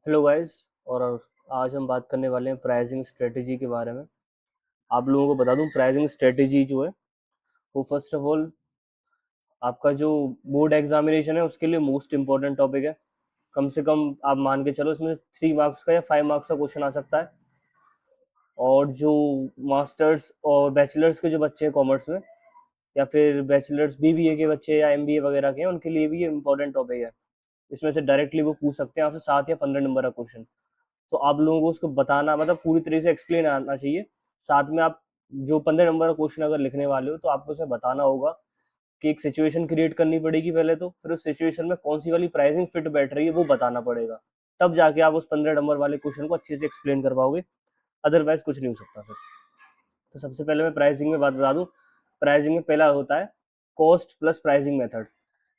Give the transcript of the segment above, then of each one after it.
Hello guys. और आज हम बात करने वाले हैं प्राइसिंग स्ट्रेटजी के बारे में। आप लोगों को बता दूं, प्राइसिंग स्ट्रेटजी जो है वो फर्स्ट ऑफ ऑल आपका जो बोर्ड एग्जामिनेशन है उसके लिए मोस्ट इंपॉर्टेंट टॉपिक है। कम से कम आप मान के चलो इसमें 3 मार्क्स का या 5 मार्क्स का क्वेश्चन आ सकता है। और जो मास्टर्स और बैचलर्स के जो बच्चे हैं कॉमर्स में, या फिर बैचलर्स बीबीए के बच्चे या एमबीए वगैरह के हैं, उनके लिए भी ये इंपॉर्टेंट टॉपिक है। इसमें से डायरेक्टली वो पूछ सकते हैं आपसे 7 या 15 नंबर का क्वेश्चन। तो आप लोगों को उसको बताना, मतलब पूरी तरीके से एक्सप्लेन आना चाहिए। साथ में आप जो 15 नंबर का क्वेश्चन अगर लिखने वाले हो तो आपको उसमें बताना होगा कि एक सिचुएशन क्रिएट करनी पड़ेगी पहले, तो फिर उस सिचुएशन में कौन सी वाली प्राइसिंग फिट बैठ रही है वो बताना पड़ेगा। तब जाके आप उस 15 नंबर वाले क्वेश्चन को अच्छे से एक्सप्लेन कर पाओगे। अदरवाइज कुछ नहीं हो सकता फिर। तो सबसे पहले मैं प्राइसिंग में बात बता दूं। प्राइसिंग में पहला होता है कॉस्ट प्लस प्राइसिंग मेथड।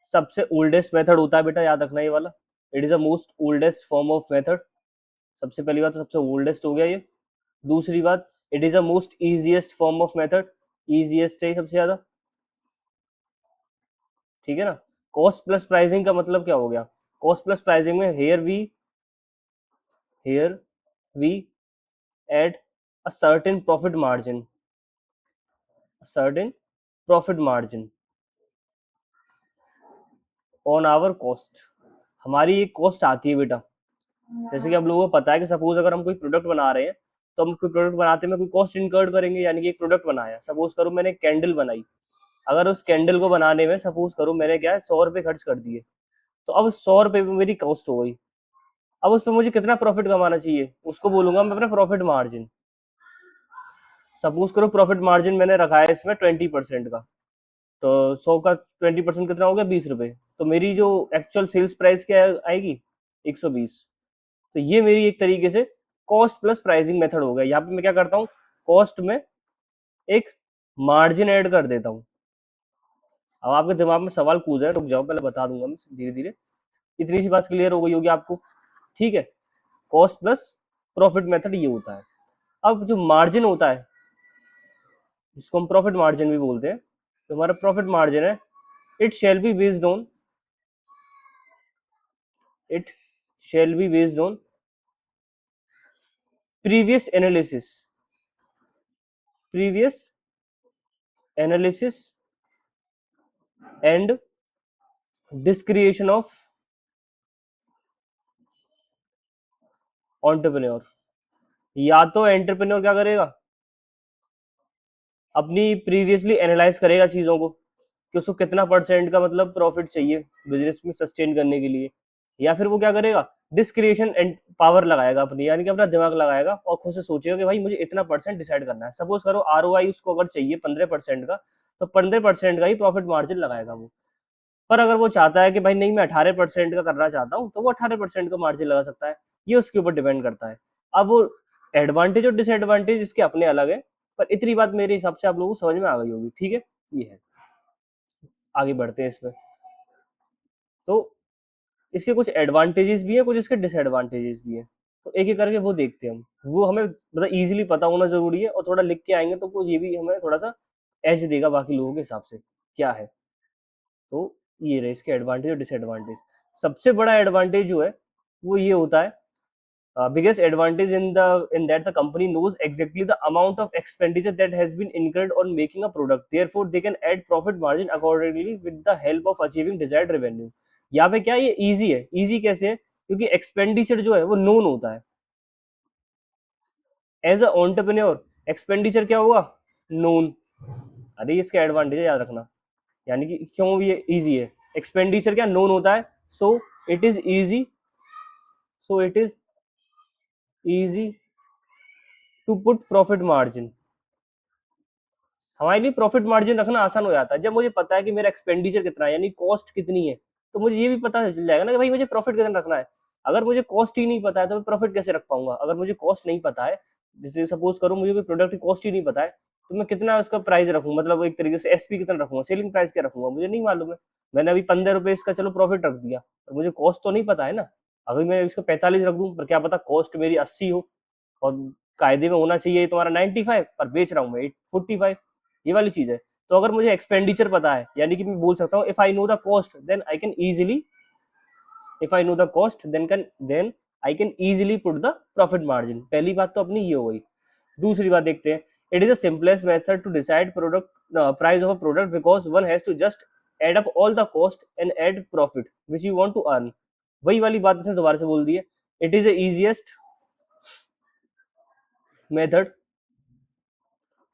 सबसे ओल्डेस्ट मेथड होता है बेटा, याद रखना ये वाला। It is the most oldest form of method. सबसे पहली बात तो सबसे ओल्डेस्ट हो गया ये। दूसरी बात, it is a most easiest form of method. Easiest है सबसे ज्यादा, ठीक है ना। कॉस्ट प्लस प्राइसिंग का मतलब क्या हो गया? कॉस्ट प्लस प्राइसिंग में here we add a certain profit margin, certain profit margin on our cost. हमारी एक कॉस्ट आती है बेटा। जैसे कि हम लोगों को पता है कि सपोज अगर हम कोई प्रोडक्ट बना रहे हैं, तो हम कोई प्रोडक्ट बनाते में कोई कॉस्ट इनकर्ड करेंगे। यानी कि एक प्रोडक्ट बनाया, सपोज करो मैंने कैंडल बनाई। अगर उस कैंडल को बनाने में सपोज करो मैंने क्या है 100 रुपये खर्च कर दिए, तो अब 100 रुपये में मेरी कॉस्ट हो गई। अब उस पर मुझे कितना प्रॉफिट कमाना चाहिए, उसको बोलूंगा मैं अपना प्रॉफिट मार्जिन। सपोज करो प्रॉफिट मार्जिन मैंने रखा है इसमें 20% का। तो 100 का 20% कितना हो गया? 20 रुपये। तो मेरी जो एक्चुअल सेल्स प्राइस क्या आएगी? 120। तो ये मेरी एक तरीके से कॉस्ट प्लस प्राइसिंग मेथड हो गया। यहाँ पे मैं क्या करता हूँ, कॉस्ट में एक मार्जिन ऐड कर देता हूँ। अब आपके दिमाग में सवाल कूद रहा है, रुक जाओ पहले बता दूंगा मैं धीरे धीरे। इतनी सी बात क्लियर हो गई होगी आपको, ठीक है। कॉस्ट प्लस प्रॉफिट मेथड ये होता है। अब जो मार्जिन होता है, जिसको हम प्रॉफिट मार्जिन भी बोलते हैं, तो हमारा प्रॉफिट मार्जिन है, it shall be based on it shall be based on previous analysis previous analysis and डिस्क्रिएशन of entrepreneur. या तो एंटरप्रेन्योर क्या करेगा, अपनी प्रीवियसली एनालाइज करेगा चीज़ों को कि उसको कितना परसेंट का मतलब प्रॉफिट चाहिए बिजनेस में सस्टेन करने के लिए। या फिर वो क्या करेगा, डिस्क्रिएशन एंड पावर लगाएगा अपनी, यानी कि अपना दिमाग लगाएगा और खुद से सोचेगा कि भाई मुझे इतना परसेंट डिसाइड करना है। सपोज करो आरओआई उसको अगर चाहिए 15% का, तो 15% का ही प्रॉफिट मार्जिन लगाएगा वो। पर अगर वो चाहता है कि भाई नहीं मैं 18% का करना चाहता हूँ, तो वो 18% का मार्जिन लगा सकता है। ये उसके ऊपर डिपेंड करता है। अब वो एडवांटेज और डिसएडवांटेज इसके अपने अलग है। पर इतनी बात मेरे हिसाब से आप लोगों को समझ में आ गई होगी, ठीक है। ये है, आगे बढ़ते हैं इसमें। तो इसके कुछ एडवांटेजेस भी है, कुछ इसके डिसएडवांटेजेस भी है। तो एक एक करके वो देखते हैं हम। वो हमें मतलब इजीली पता होना जरूरी है, और थोड़ा लिख के आएंगे तो वो ये भी हमें थोड़ा सा एज देगा बाकी लोगों के हिसाब से क्या है। तो ये रहे इसके एडवांटेज और डिसएडवांटेज। सबसे बड़ा एडवांटेज जो है वो ये होता है, biggest advantage in that the company knows exactly the amount of expenditure that has been incurred on making a product, therefore they can add profit margin accordingly with the help of achieving desired revenue। यहाँ पे क्या ये easy है। Easy कैसे है? क्योंकि expenditure जो है वो नोन होता है। एज अ एंटरप्रेन्योर एक्सपेंडिचर क्या होगा? नोन। अरे इसका एडवांटेज है, याद रखना। यानी कि क्यों ये इजी है, एक्सपेंडिचर क्या नोन होता है। So it is easy so it is easy to put profit margin. हमारे लिए प्रॉफिट मार्जिन रखना आसान हो जाता है जब मुझे पता है कि मेरा एक्सपेंडिचर कितना है, यानी कॉस्ट कितनी है। तो मुझे ये भी पता चल जाएगा ना कि भाई मुझे प्रॉफिट कितना रखना है। अगर मुझे कॉस्ट ही नहीं पता है तो मैं प्रॉफिट कैसे रख पाऊंगा? अगर मुझे कॉस्ट नहीं पता है, जैसे सपोज करो मुझे कोई प्रोडक्ट की कॉस्ट ही नहीं पता है, तो मैं कितना उसका प्राइस रखूँ, मतलब एक तरीके से एसपी कितना रखूंगा, सेलिंग प्राइस क्या रखूंगा, मुझे नहीं मालूम है। मैंने अभी 15 रुपये इसका चलो प्रॉफिट रख दिया, और मुझे कॉस्ट तो नहीं पता है ना। अगर मैं इसका 45 रख दूं, पर क्या पता कॉस्ट मेरी 80 हो, और कायदे में होना चाहिए तुम्हारा 95, पर बेच रहा हूँ मैं 45। ये वाली चीज है। तो अगर मुझे एक्सपेंडिचर पता है, यानी कि मैं बोल सकता हूँ if I know the cost then I can easily if I know the cost then I can easily put the profit margin. पहली बात तो अपनी ये हो गई। दूसरी बात देखते हैं, it is the simplest method to decide product price of a product because one has to just add up all the cost and add profit which you want to earn. वही वाली बात इसने दोबारा से बोल दी है, it is the easiest method,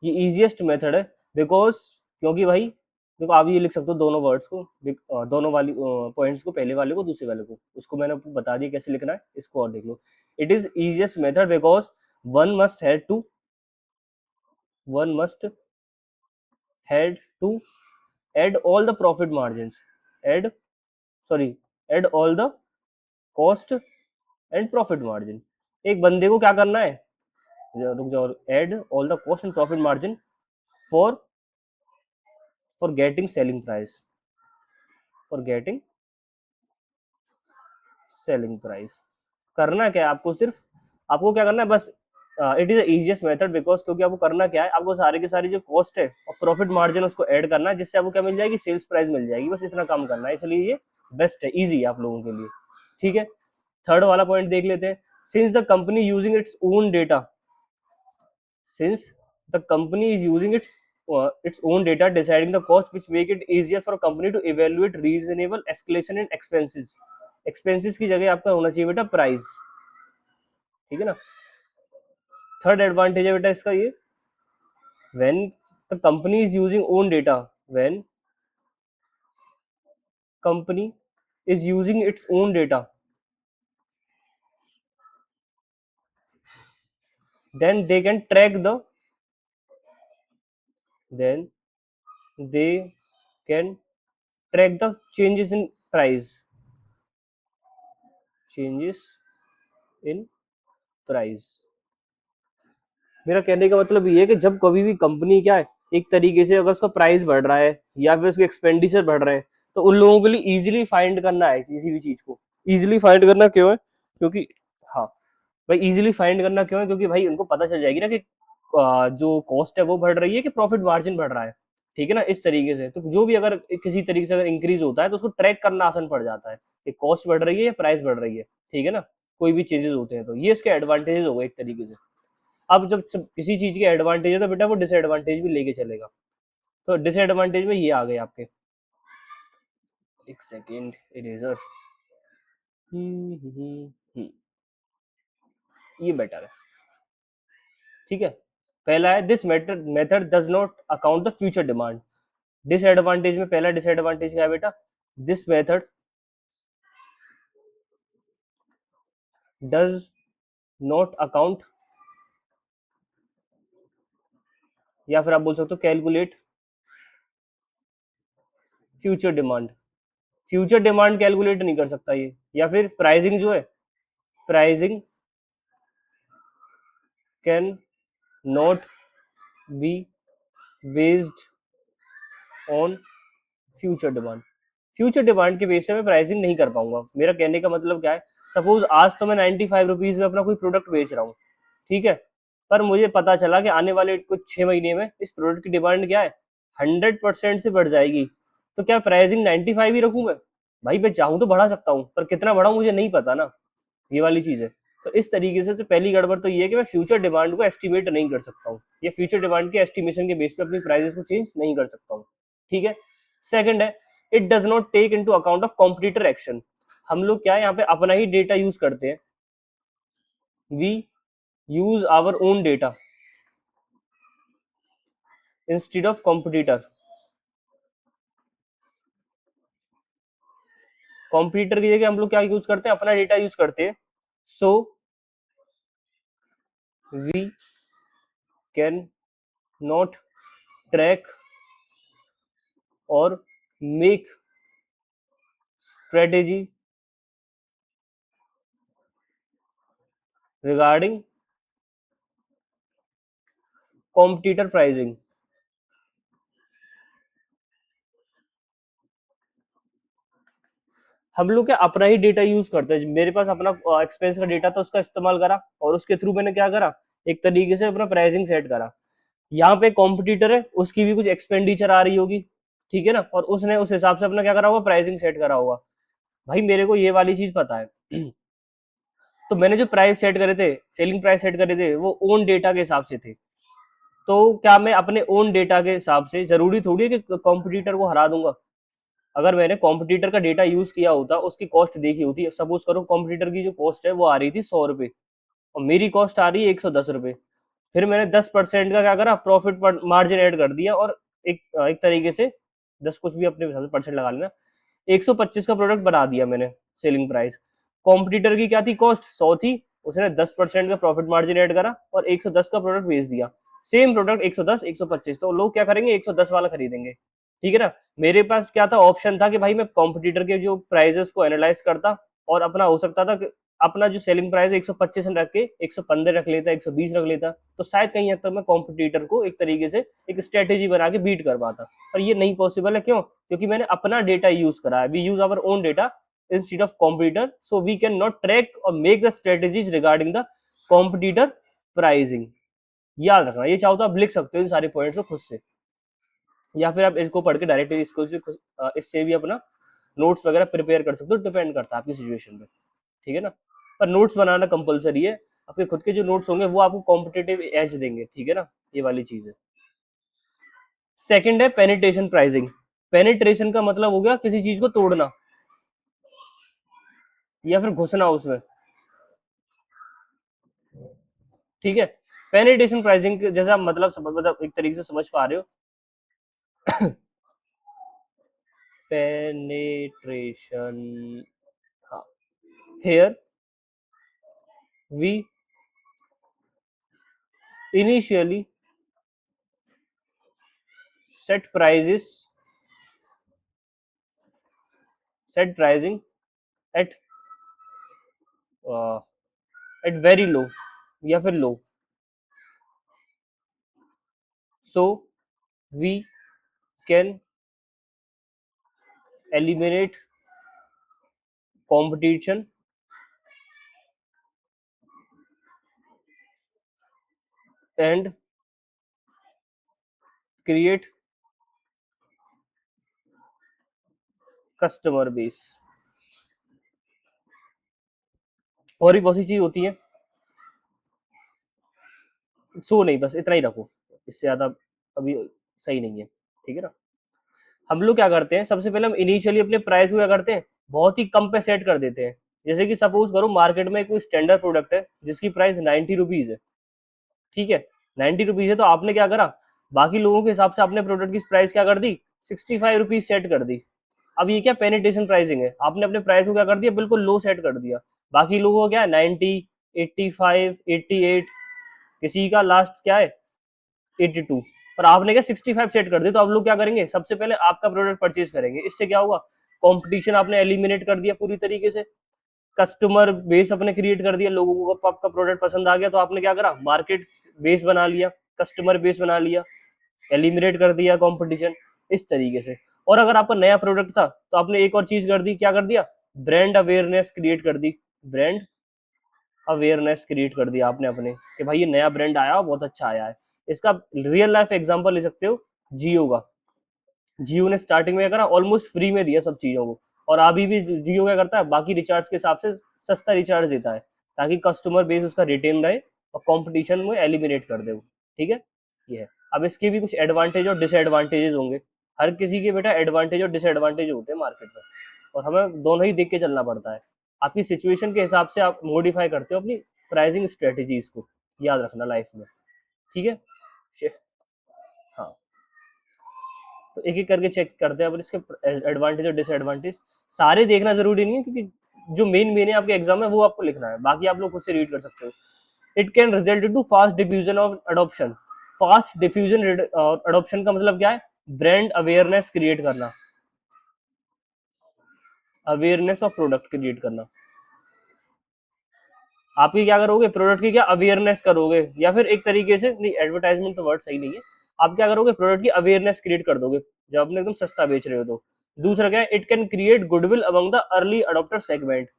ये इजीएस्ट मेथड है बिकॉज, क्योंकि भाई देखो आप ये लिख सकते हो दोनों वर्ड्स को, दोनों वाली पॉइंट्स को, पहले वाले को दूसरे वाले को, उसको मैंने आपको बता दिया कैसे लिखना है, इसको और देख लो। It is easiest method because one must had to one must had to add all the profit margins, add sorry add all the cost and profit margin। एक बंदे को क्या करना है, रुक जाओ, add all the cost and profit margin for getting selling price, for getting selling price। करना क्या है आपको, सिर्फ आपको क्या करना है बस, it is easiest method because, क्योंकि आपको करना क्या है, आपको सारी की सारी जो कॉस्ट है और प्रॉफिट मार्जिन उसको ऐड करना है, जिससे आपको क्या मिल जाएगी, सेल्स प्राइस मिल जाएगी। बस इतना काम करना है, इसलिए ये बेस्ट है, इजी है आप लोगों के लिए। ठीक है, थर्ड वाला पॉइंट देख लेते हैं। Since the company using its own data, since the company is using its own data deciding the cost which make it easier for a company to evaluate reasonable escalation in expenses। expenses की जगह आपका होना चाहिए बेटा price, ठीक है ना। Third advantage है बेटा इसका ये, when the company is using own data, when company is using its own data, then they can track the then they can track the changes in price, changes in price। मेरा कहने का मतलब ये है कि जब कभी भी कंपनी क्या है, एक तरीके से अगर उसका प्राइस बढ़ रहा है या फिर उसके एक्सपेंडिचर बढ़ रहे हैं, तो उन लोगों के लिए इजीली फाइंड करना है, किसी भी चीज को इजीली फाइंड करना क्यों है, क्योंकि हाँ भाई इजीली फाइंड करना क्यों है, क्योंकि भाई उनको पता चल जाएगी ना कि जो कॉस्ट है वो बढ़ रही है कि प्रॉफिट मार्जिन बढ़ रहा है। ठीक है ना, इस तरीके से तो जो भी अगर किसी तरीके से अगर इंक्रीज होता है तो उसको ट्रैक करना आसान पड़ जाता है कि कॉस्ट बढ़ रही है या प्राइस बढ़ रही है। ठीक है ना, कोई भी चेंजेस होते हैं तो ये इसके एडवांटेजेस हो गए एक तरीके से। अब जब किसी चीज के एडवांटेज है तो बेटा वो डिसएडवांटेज भी लेके चलेगा। तो डिसएडवांटेज में ये आ गए आपके, एक सेकेंड इरेजर, ये बेटर है। ठीक है, पहला है this method does not account the future demand. Disadvantage में पहला डिसएडवांटेज क्या है बेटा, this method does not account, या फिर आप बोल सकते हो calculate future demand. Future demand calculate नहीं कर सकता ये, या फिर प्राइसिंग जो है, pricing can not be based on future demand. Future demand के बेस पे मैं प्राइसिंग नहीं कर पाऊंगा। मेरा कहने का मतलब क्या है, सपोज आज तो मैं 95 रुपीज में अपना कोई प्रोडक्ट बेच रहा हूँ, ठीक है, पर मुझे पता चला कि आने वाले कुछ 6 महीने में इस प्रोडक्ट की डिमांड क्या है, 100% से बढ़ जाएगी। तो क्या प्राइसिंग 95 ही रखूँ मैं? भाई मैं चाहूँ तो बढ़ा सकता हूँ, पर कितना बढ़ाऊँ मुझे नहीं पता ना, ये वाली चीज है। तो इस तरीके से तो पहली गड़बड़ तो ये है कि मैं फ्यूचर डिमांड को एस्टिमेट नहीं कर सकता हूँ, या फ्यूचर डिमांड के एस्टिमेशन के बेस पे अपनी प्राइसेस को चेंज नहीं कर सकता हूँ। ठीक है, सेकंड है it does not take into account of competitor action. हम लोग क्या है यहाँ पे अपना ही डेटा यूज करते हैं, we use our own data instead of competitor. Competitor की जगह हम लोग क्या यूज करते हैं, अपना डेटा यूज करते हैं। So we can not track और make strategy regarding competitor pricing। हम लोग क्या अपना ही डेटा यूज करते हैं, मेरे पास अपना एक्सपेंस का डेटा था, उसका इस्तेमाल करा और उसके थ्रू मैंने क्या करा, एक तरीके से अपना प्राइसिंग सेट करा। यहाँ पे कॉम्पिटिटर है, उसकी भी कुछ एक्सपेंडिचर आ रही होगी, ठीक है ना, और उसने उस हिसाब से अपना क्या करा होगा, प्राइसिंग सेट करा होगा। भाई मेरे को ये वाली चीज पता है तो मैंने जो प्राइस सेट करे थे, सेलिंग प्राइस सेट करे थे, वो ओन डेटा के हिसाब से थे। तो क्या मैं अपने ओन डेटा के हिसाब से, जरूरी थोड़ी है कि कॉम्पिटिटर को हरा दूंगा। अगर मैंने कॉम्पिटिटर का डेटा यूज किया होता, उसकी कॉस्ट देखी होती, सपोज करो कॉम्पिटिटर की जो कॉस्ट है वो आ रही थी 100 रुपये, और मेरी कॉस्ट आ रही है 110 रुपये, फिर मैंने 10% का क्या करा, प्रॉफिट मार्जिन ऐड कर दिया, और एक तरीके से 10 कुछ भी अपने हिसाब से परसेंट लगा लेना, 125 का प्रोडक्ट बना दिया मैंने सेलिंग प्राइस। कॉम्पिटिटर की क्या थी, कॉस्ट 100 थी, उसने 10% का प्रॉफिट मार्जिन ऐड करा और 110 का प्रोडक्ट बेच दिया। सेम प्रोडक्ट 110 125, तो लोग क्या करेंगे, 110 वाला खरीदेंगे। ठीक है ना। मेरे पास क्या था, ऑप्शन था कि भाई मैं कॉम्पिटिटर के जो प्राइजेस को एनालाइज करता, और अपना हो सकता था कि अपना जो सेलिंग प्राइस 125 रख के 115 रख लेता, 120 रख लेता, तो शायद कहीं हद तक मैं कॉम्पिटिटर को एक तरीके से एक स्ट्रेटेजी बना के बीट कर पाता। पर ये नहीं पॉसिबल है, क्यों? क्योंकि मैंने अपना डेटा यूज करा है, we use our own data instead of competitor, so we can not track or make the strategies regarding the competitor pricing। याद रखना, ये चाहो तो आप लिख सकते हो इन सारे पॉइंट्स को खुद से, या फिर आप इसको पढ़ के डायरेक्टली इससे भी अपना नोट्स वगैरह प्रिपेयर कर सकते हो, डिपेंड करता है आपकी सिचुएशन पे। ठीक है ना। पर नोट्स बनाना कंपलसरी है, आपके खुद के जो नोट्स होंगे वो आपको कॉम्पिटेटिव एज देंगे। ठीक है ना, ये वाली चीज है। सेकंड है पेनिट्रेशन प्राइसिंग। पेनिट्रेशन का मतलब हो गया किसी चीज को तोड़ना या फिर घुसना उसमें। ठीक है। पेनिट्रेशन प्राइसिंग जैसा मतलब एक तरीके से समझ पा रहे हो। पेनिट्रेशन, हाँ, here we initially set prices, set pricing at uh, at very low या फिर low, so we can eliminate competition and create customer base। और भी बहुत सी चीज होती है, सो नहीं, बस इतना ही रखो, इससे ज्यादा अभी सही नहीं है। ठीक है ना। हम लोग क्या करते हैं, सबसे पहले हम इनिशियली अपने प्राइस को क्या करते हैं, बहुत ही कम पे सेट कर देते हैं। जैसे कि सपोज करो मार्केट में कोई स्टैंडर्ड प्रोडक्ट है जिसकी प्राइस 90 रुपीज है। ठीक है। 90 रुपीज है, तो आपने क्या करा, बाकी लोगों के हिसाब से अपने प्रोडक्ट की प्राइस क्या कर दी, 65 रुपीज सेट कर दी। अब ये क्या पेनिट्रेशन प्राइसिंग है, आपने अपने प्राइस को क्या कर दिया, बिल्कुल लो सेट कर दिया। बाकी लोगों को क्या है, 90, 85, 88, किसी का लास्ट क्या है 82, पर आपने क्या 65 सेट कर दिया। तो अब लोग क्या करेंगे, सबसे पहले आपका प्रोडक्ट परचेज करेंगे। इससे क्या होगा, कंपटीशन आपने एलिमिनेट कर दिया पूरी तरीके से, कस्टमर बेस अपने क्रिएट कर दिया, लोगों को आपका प्रोडक्ट पसंद आ गया, तो आपने क्या करा, मार्केट बेस बना लिया, कस्टमर बेस बना लिया, एलिमिनेट कर दिया कंपटीशन, इस तरीके से। और अगर आपका नया प्रोडक्ट था तो आपने एक और चीज कर दी, क्या कर दिया, ब्रांड अवेयरनेस क्रिएट कर दी। ब्रांड अवेयरनेस क्रिएट कर दिया आपने अपने, कि भाई ये नया ब्रांड आया, बहुत अच्छा आया है। इसका रियल लाइफ एग्जांपल ले सकते हो जियो का। जियो ने स्टार्टिंग में करा, ऑलमोस्ट फ्री में दिया सब चीजों को, और अभी भी जियो क्या करता है, बाकी रिचार्ज के हिसाब से सस्ता रिचार्ज देता है, ताकि कस्टमर बेस उसका रिटेन रहे और कंपटीशन में एलिमिनेट कर दे वो। ठीक है, ये है। अब इसके भी कुछ एडवांटेज और डिसएडवांटेजेस होंगे। हर किसी के बेटा एडवांटेज और डिसएडवांटेज होते हैं मार्केट में, और हमें दोनों ही देख के चलना पड़ता है। आपकी सिचुएशन के हिसाब से आप मॉडिफाई करते हो अपनी प्राइसिंग स्ट्रेटेजीज को, याद रखना लाइफ में। ठीक है। हाँ, तो एक एक करके चेक करते हैं अपन इसके एडवांटेज और डिसएडवांटेज। सारे देखना जरूरी नहीं है, क्योंकि जो मेन है आपके एग्जाम में वो आपको लिखना है, बाकी आप लोग खुद से रीड कर सकते हो। It can result to fast diffusion of adoption. Fast diffusion adoption का मतलब क्या है, ब्रांड अवेयरनेस क्रिएट करना, अवेयरनेस ऑफ प्रोडक्ट क्रिएट करना। आप ही क्या करोगे, प्रोडक्ट की क्या अवेयरनेस करोगे, या फिर एक तरीके से नहीं, एडवर्टाइजमेंट तो वर्ड सही नहीं है, आप क्या करोगे, प्रोडक्ट की अवेयरनेस क्रिएट कर दोगे जब आपने एकदम सस्ता बेच रहे हो तो। दूसरा क्या है, it can create goodwill among the early adapter segment.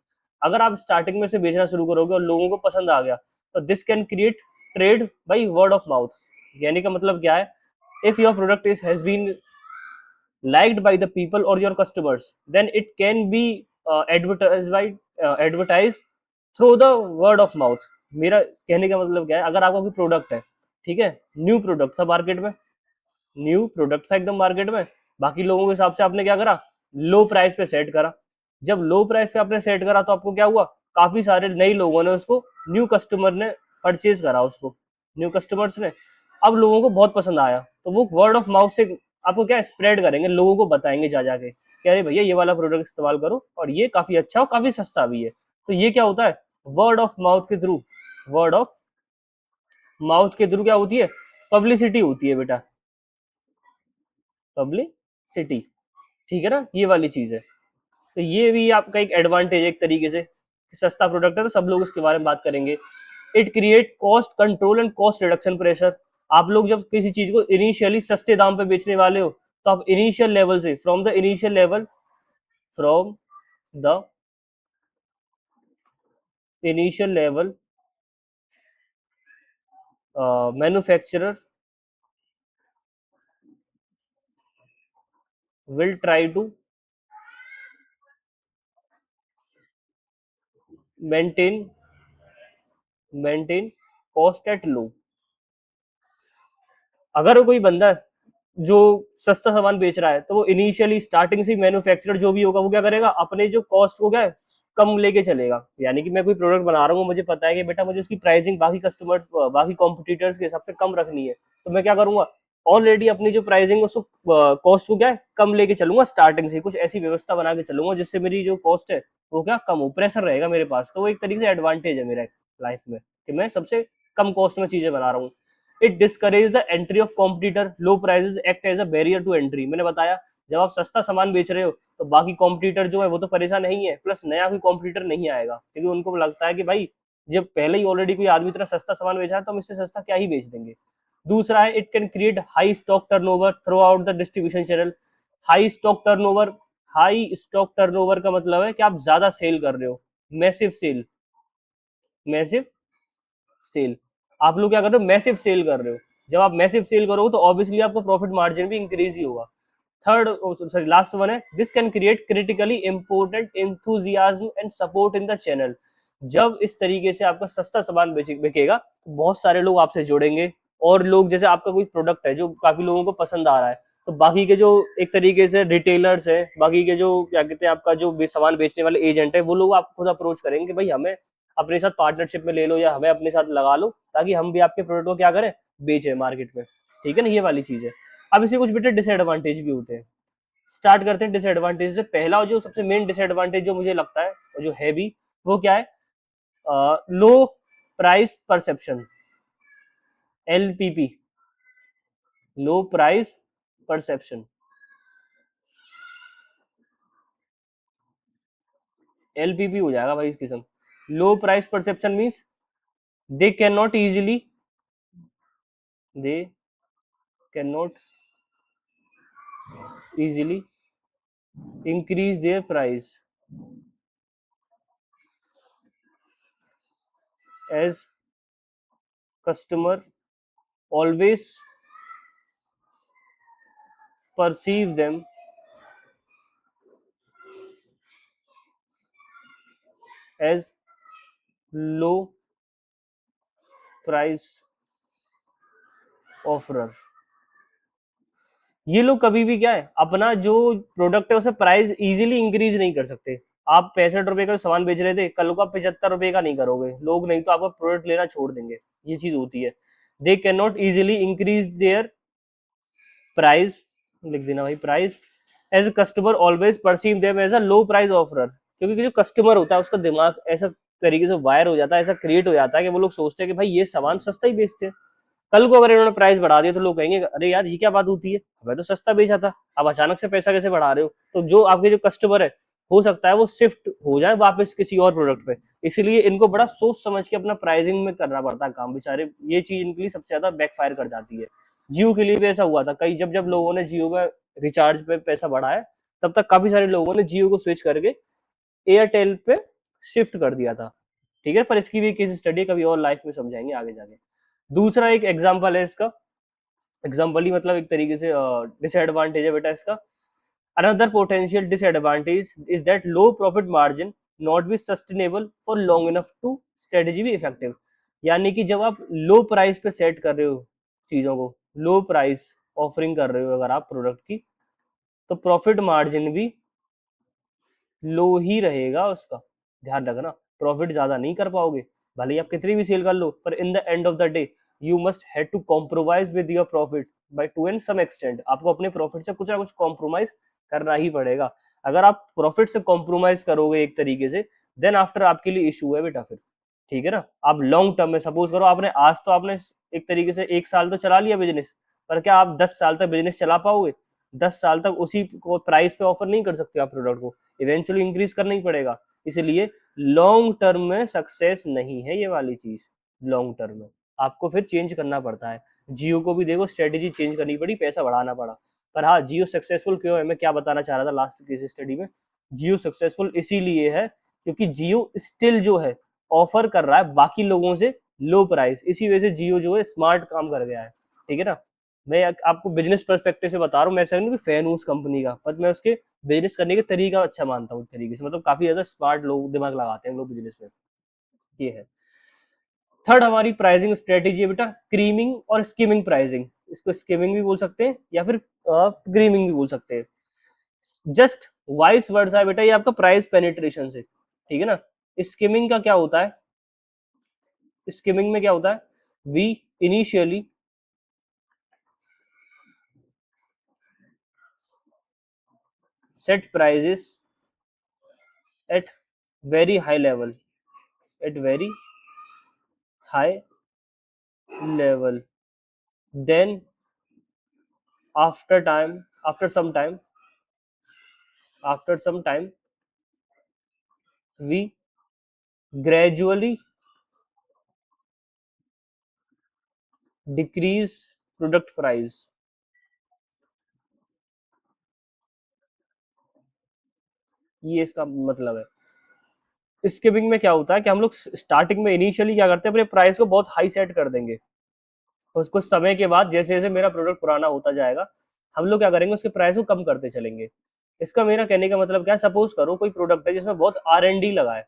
अगर आप स्टार्टिंग में से बेचना शुरू करोगे और लोगों को पसंद आ गया, तो this can create trade by word of mouth. यानी का मतलब क्या है, if your product is has been liked by the people or your customers, then it can be advertised through the word of mouth. मेरा कहने का मतलब क्या है, अगर आपका कोई प्रोडक्ट है, ठीक है, न्यू प्रोडक्ट था मार्केट में, न्यू प्रोडक्ट था एकदम मार्केट में, बाकी लोगों के हिसाब से आपने क्या करा, लो प्राइस पे सेट करा। जब लो प्राइस पे आपने सेट करा तो आपको क्या हुआ, काफी सारे नए लोगों ने उसको, न्यू कस्टमर ने परचेज करा उसको, न्यू कस्टमर्स ने, अब लोगों को बहुत पसंद आया, तो वो वर्ड ऑफ माउथ से आपको क्या स्प्रेड करेंगे, लोगों को बताएंगे जा जाके कि अरे भैया ये वाला प्रोडक्ट इस्तेमाल करो और ये काफी अच्छा और काफी सस्ता भी है। तो ये क्या होता है, वर्ड ऑफ माउथ के थ्रू, वर्ड ऑफ माउथ के थ्रू क्या होती है, पब्लिसिटी होती है बेटा, पब्लिसिटी, ठीक है ना, ये वाली चीज है। तो ये भी आपका एक एडवांटेज है एक तरीके से, सस्ता प्रोडक्ट है तो सब लोग उसके बारे में बात करेंगे। It create cost control and cost reduction pressure. आप लोग जब किसी चीज को इनिशियली सस्ते दाम पे बेचने वाले हो, तो आप इनिशियल लेवल से, from the initial level manufacturer will try to maintain maintain cost at low. अगर कोई बंदा जो सस्ता सामान बेच रहा है, तो वो इनिशियली स्टार्टिंग से मैन्युफैक्चरर जो भी होगा वो क्या करेगा, अपने जो कॉस्ट को क्या है, कम लेके चलेगा। यानी कि मैं कोई प्रोडक्ट बना रहा हूँ, मुझे पता है कि बेटा मुझे उसकी प्राइसिंग बाकी कस्टमर्स, बाकी कॉम्पिटिटर्स के हिसाब से कम रखनी है, तो मैं क्या करूंगा, ऑलरेडी अपनी जो प्राइसिंग उसको, कॉस्ट को क्या है, कम लेके चलूंगा, स्टार्टिंग से कुछ ऐसी व्यवस्था बना के चलूंगा जिससे मेरी जो कॉस्ट है वो क्या कम हो, प्रेशर रहेगा मेरे पास। तो वो एक तरीके से एडवांटेज है मेरा लाइफ में, कि मैं सबसे कम कॉस्ट में चीजें बना रहा हूँ। It discourage the entry of competitor, low prices act as a barrier to entry. मैंने बताया, जब आप सस्ता सामान बेच रहे हो तो बाकी कॉम्पिटिटर जो है वो तो परेशान नहीं है, प्लस नया कोई कॉम्पिटिटर नहीं आएगा, क्योंकि उनको लगता है कि भाई जब पहले ही ऑलरेडी कोई आदमी इतना सस्ता सामान बेच रहा है तो हम इससे सस्ता क्या ही बेच देंगे। दूसरा है, it can create high stock turnover through out the distribution channel. High stock turnover, high stock turnover का मतलब है कि आप ज्यादा सेल कर रहे हो, मैसिव सेल, मैसिव सेल, आप लोग क्या कर रहे हो, मैसिव सेल कर रहे हो। जब आप मैसिव सेल करोगे तो ऑब्वियसली आपका प्रॉफिट मार्जिन भी इंक्रीज ही होगा। थर्ड, सॉरी लास्ट वन है, this can create critically important enthusiasm and support in the channel. जब इस तरीके से आपका सस्ता सामान बिकेगा तो बहुत सारे लोग आपसे जुड़ेंगे, और लोग, जैसे आपका कोई प्रोडक्ट है जो काफी लोगों को पसंद आ रहा है, तो बाकी के जो एक तरीके से रिटेलर्स है, बाकी के जो क्या कहते हैं आपका जो सामान बेचने वाले एजेंट है, वो लोग आप खुद अप्रोच करेंगे कि भाई हमें अपने साथ पार्टनरशिप में ले लो या हमें अपने साथ लगा लो, ताकि हम भी आपके प्रोडक्ट को क्या करें, बेचें मार्केट में। ठीक है ना, ये वाली चीज है। अब इसे कुछ बेटे डिसएडवांटेज भी होते हैं। स्टार्ट करते हैं डिसएडवांटेज से। पहला और जो सबसे मेन डिसएडवांटेज जो मुझे लगता है और जो है भी, वो क्या है, लो प्राइस परसेप्शन, एलपीपी, लो प्राइस परसेप्शन, एलपीपी हो जाएगा भाई इस किस्म। लो price perception means they can not easily, they can not easily increase their price as customer always perceive them as low price offerer। ये लोग कभी भी क्या है, अपना जो प्रोडक्ट है उसे प्राइस इजीली इंक्रीज नहीं कर सकते। आप 65 रुपए का सामान बेच रहे थे, कल को आप 75 रुपए का नहीं करोगे, लोग नहीं तो आपका प्रोडक्ट लेना छोड़ देंगे। ये चीज होती है। They can not easily increase their price, लिख देना भाई, price as customer always perceive them as a low price offerer. क्योंकि जो कस्टमर होता है उसका दिमाग ऐसा तरीके से वायर हो जाता है, ऐसा क्रिएट हो जाता है कि वो लोग सोचते हैं कि भाई ये सामान सस्ता ही बेचते हैं। कल को अगर इन्होंने प्राइस बढ़ा दिया तो लोग कहेंगे अरे यार ये क्या बात होती है, हमें तो सस्ता बेचा था, अब अचानक से पैसा कैसे बढ़ा रहे हो। तो जो आपके जो कस्टमर है, हो सकता है वो शिफ्ट हो जाए वापस किसी और प्रोडक्ट पे। इसलिए इनको बड़ा सोच समझ के अपना प्राइसिंग में करना पड़ता है काम बेचारे। ये चीज इनके लिए सबसे ज्यादा बैकफायर कर जाती है। जियो के लिए भी ऐसा हुआ था, कई जब जब लोगों ने जियो का रिचार्ज पे पैसा बढ़ाया, तब तक काफी सारे लोगों ने जियो को स्विच करके एयरटेल पे शिफ्ट कर दिया था। ठीक है, पर इसकी भी केस स्टडी कभी और लाइफ में समझाएंगे आगे जाके। दूसरा एक एग्जाम्पल है इसका, एग्जाम्पल ही मतलब एक तरीके से डिसएडवांटेज है बेटा इसका। Another potential disadvantage is that low profit margin not be sustainable for long enough to strategy be effective. यानी कि जब आप लो प्राइस पे सेट कर रहे हो चीजों को, लो प्राइस ऑफरिंग कर रहे हो अगर आप प्रोडक्ट की, तो प्रॉफिट मार्जिन भी लो ही रहेगा उसका। ध्यान रखना, प्रॉफिट ज्यादा नहीं कर पाओगे, भले ही आप कितनी भी सेल कर लो, पर in the end of the day you must have to compromise with your profit by to and some extent. आपको अपने प्रॉफिट से कुछ ना कुछ कॉम्प्रोमाइज करना ही पड़ेगा। अगर आप प्रॉफिट से कॉम्प्रोमाइज करोगे एक तरीके से, देन आफ्टर आपके लिए इशू है बेटा फिर। ठीक है ना, आप लॉन्ग टर्म में सपोज करो आपने आज तो आपने एक तरीके से एक साल तो चला लिया बिजनेस, पर क्या आप 10 साल तक बिजनेस चला पाओगे? 10 साल तक उसी को प्राइस पे ऑफर नहीं कर सकते आप प्रोडक्ट को, इवेंचुअली इंक्रीज करना ही पड़ेगा। इसलिए लॉन्ग टर्म में सक्सेस नहीं है ये वाली चीज। लॉन्ग टर्म में आपको फिर चेंज करना पड़ता है। जियो को भी देखो स्ट्रेटेजी चेंज करनी पड़ी, पैसा बढ़ाना पड़ा। पर हाँ, जियो सक्सेसफुल क्यों है, मैं क्या बताना चाह रहा था लास्ट केस स्टडी में, जियो सक्सेसफुल इसीलिए है क्योंकि जियो स्टिल जो है ऑफर कर रहा है बाकी लोगों से लो प्राइस। इसी वजह से जियो जो है स्मार्ट काम कर गया है। ठीक है ना, मैं आपको बिजनेस पर्सपेक्टिव से बता रहा हूँ, मैं ऐसा नहीं कि फैन हूँ उस कंपनी का, पर मैं उसके बिजनेस करने के तरीका अच्छा मानता हूँ एक तरीके से, मतलब काफी ज्यादा स्मार्ट लोग दिमाग लगाते हैं लोग बिजनेस में। ये है। थर्ड हमारी प्राइसिंग स्ट्रेटेजी है बेटा क्रीमिंग और स्कीमिंग प्राइसिंग। इसको स्कीमिंग भी बोल सकते हैं या फिर क्रीमिंग भी बोल सकते हैं। जस्ट वाइस वर्ड्स है बेटा ये आपका प्राइस पेनिट्रेशन से। ठीक है ना, स्कीमिंग का क्या होता है, स्कीमिंग में क्या होता है, we initially set prices at very high level, at very high level, then after some time we gradually decrease product price। ये इसका मतलब है। स्किमिंग में क्या होता है कि हम लोग स्टार्टिंग में इनिशियली क्या करते हैं, अपने प्राइस को बहुत हाई सेट कर देंगे, और कुछ समय के बाद जैसे जैसे मेरा प्रोडक्ट पुराना होता जाएगा, हम लोग क्या करेंगे उसके प्राइस को कम करते चलेंगे। इसका मेरा कहने का मतलब क्या है, सपोज करो कोई प्रोडक्ट है जिसमें बहुत R&D लगा है,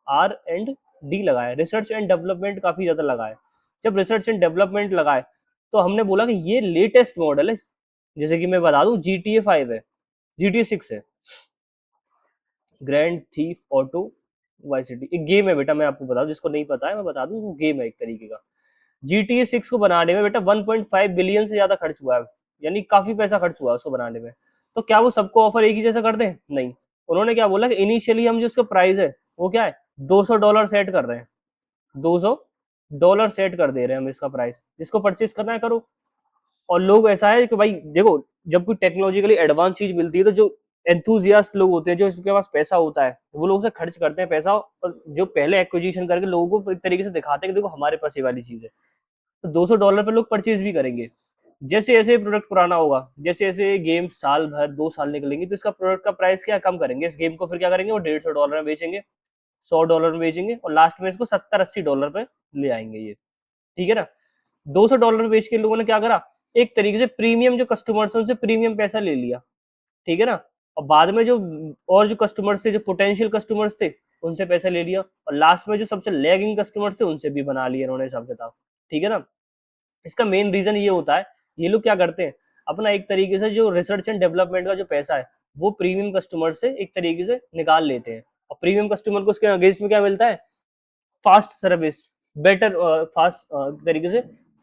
R&D लगा है, रिसर्च एंड डेवलपमेंट काफी ज्यादा लगा है। जब रिसर्च एंड डेवलपमेंट लगा है तो हमने बोला कि ये लेटेस्ट मॉडल है, जैसे कि मैं बता दूं GTA 5 है, GTA 6 है, grand theft auto Vice City, एक गेम है बेटा, मैं आपको बता दूं, जिसको नहीं पता है मैं बता दूं, वो गेम है एक तरीके का। GTA 6 को बनाने में बेटा 1.5 बिलियन से ज्यादा खर्च हुआ है, यानी काफी पैसा खर्च हुआ है उसको बनाने में। तो क्या वो सबको ऑफर एक ही जैसा कर दें? नहीं, उन्होंने क्या बोला कि इनिशियली हम जो उसका प्राइस है वो क्या है, $200 सेट कर रहे हैं, $200 सेट कर दे रहे हैं हम इसका प्राइस, जिसको परचेज करना है करो। और लोग ऐसा है कि भाई देखो, जब कोई टेक्नोलॉजिकली एडवांस चीज मिलती है तो जो एंथुजियास्ट लोग होते हैं, जो इसके पास पैसा होता है, वो लोग उसे खर्च करते हैं पैसा, और जो पहले एक्विजिशन करके लोगों को एक तरीके से दिखाते हैं कि देखो हमारे पास ये वाली चीज है, तो $200 पे लोग परचेज भी करेंगे। जैसे जैसे प्रोडक्ट पुराना होगा, जैसे जैसे गेम साल भर 2 साल निकलेंगे, तो इसका प्रोडक्ट का प्राइस क्या कम करेंगे, इस गेम को फिर क्या करेंगे, वो $150 में बेचेंगे, $100 में बेचेंगे, और लास्ट में इसको $70-80 पे ले आएंगे ये। ठीक है ना, $200 में बेच के लोगों ने क्या करा, एक तरीके से प्रीमियम जो कस्टमर्स है उनसे प्रीमियम पैसा ले लिया। ठीक है ना, और बाद में जो और जो कस्टमर्स थे, जो पोटेंशियल कस्टमर्स थे, उनसे पैसा ले लिया, और लास्ट में जो सबसे लैगिंग कस्टमर्स थे उनसे भी बना लिया उन्होंने हिसाब किताब। ठीक है ना, इसका मेन रीजन ये होता है, ये लोग क्या करते हैं, अपना एक तरीके से जो रिसर्च एंड डेवलपमेंट का जो पैसा है वो प्रीमियम कस्टमर से एक तरीके से निकाल लेते हैं, और प्रीमियम कस्टमर को उसके अगेंस्ट में क्या मिलता है, फास्ट सर्विस, बेटर फास्ट तरीके से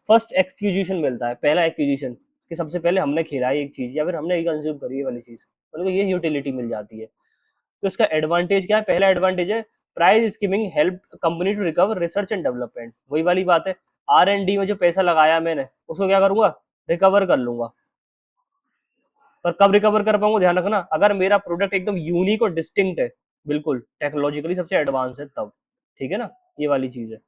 फर्स्ट एक्विजिशन मिलता है, पहला एक्विजिशन, कि सबसे पहले हमने खेला है एक चीज या फिर हमने कंज्यूम करी है वाली चीज, उनको ये यूटिलिटी मिल जाती है। तो इसका एडवांटेज क्या है, पहला एडवांटेज है price skimming help company to recover research and development. वही वाली बात है, R&D में जो पैसा लगाया मैंने उसको क्या करूंगा, रिकवर कर लूंगा। पर कब रिकवर कर पाऊंगा, ध्यान रखना, अगर मेरा प्रोडक्ट एकदम यूनिक और डिस्टिंक्ट है, बिल्कुल टेक्नोलॉजिकली सबसे एडवांस है तब। ठीक है ना, ये वाली चीज है।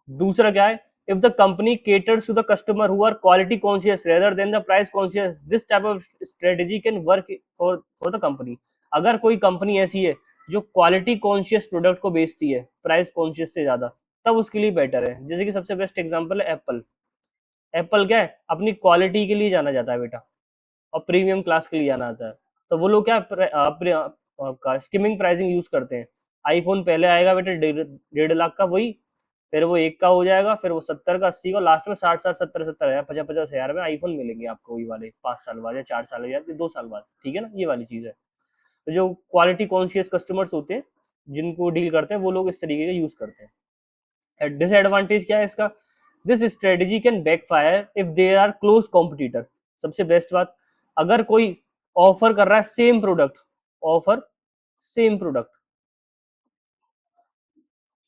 दूसरा क्या है, if the company caters to the customer who are quality conscious rather than the price conscious, this type of strategy can work for for the company. अगर कोई कंपनी ऐसी है जो क्वालिटी कॉन्शियस प्रोडक्ट को बेचती है प्राइस कॉन्शियस से ज्यादा, तब उसके लिए बेटर है। जैसे कि सबसे बेस्ट एग्जांपल है एप्पल। एप्पल क्या है, अपनी क्वालिटी के लिए जाना जाता है बेटा। और प्रीमियम क्लास के लिए आना आता है। तो वो लोग क्या आपका स्किमिंग प्राइसिंग यूज करते हैं। आईफोन पहले आएगा बेटे 1.5 लाख का, वही फिर वो 1 का हो जाएगा, फिर वो 70 का, 80 का, लास्ट में 60 60 70 70 हजार 50 50 हजार में आईफोन मिलेंगे आपको, वही वाले 5 साल बाद या 4 साल या 2 साल बाद, ठीक है ना, ये वाली चीज है। तो जो क्वालिटी कॉन्शियस कस्टमर्स होते हैं जिनको डील करते हैं वो लोग इस तरीके का यूज करते हैं। डिसएडवांटेज क्या है इसका? This strategy can backfire if there are close competitor. सबसे बेस्ट बात, अगर कोई ऑफर कर रहा है same product, offer same product,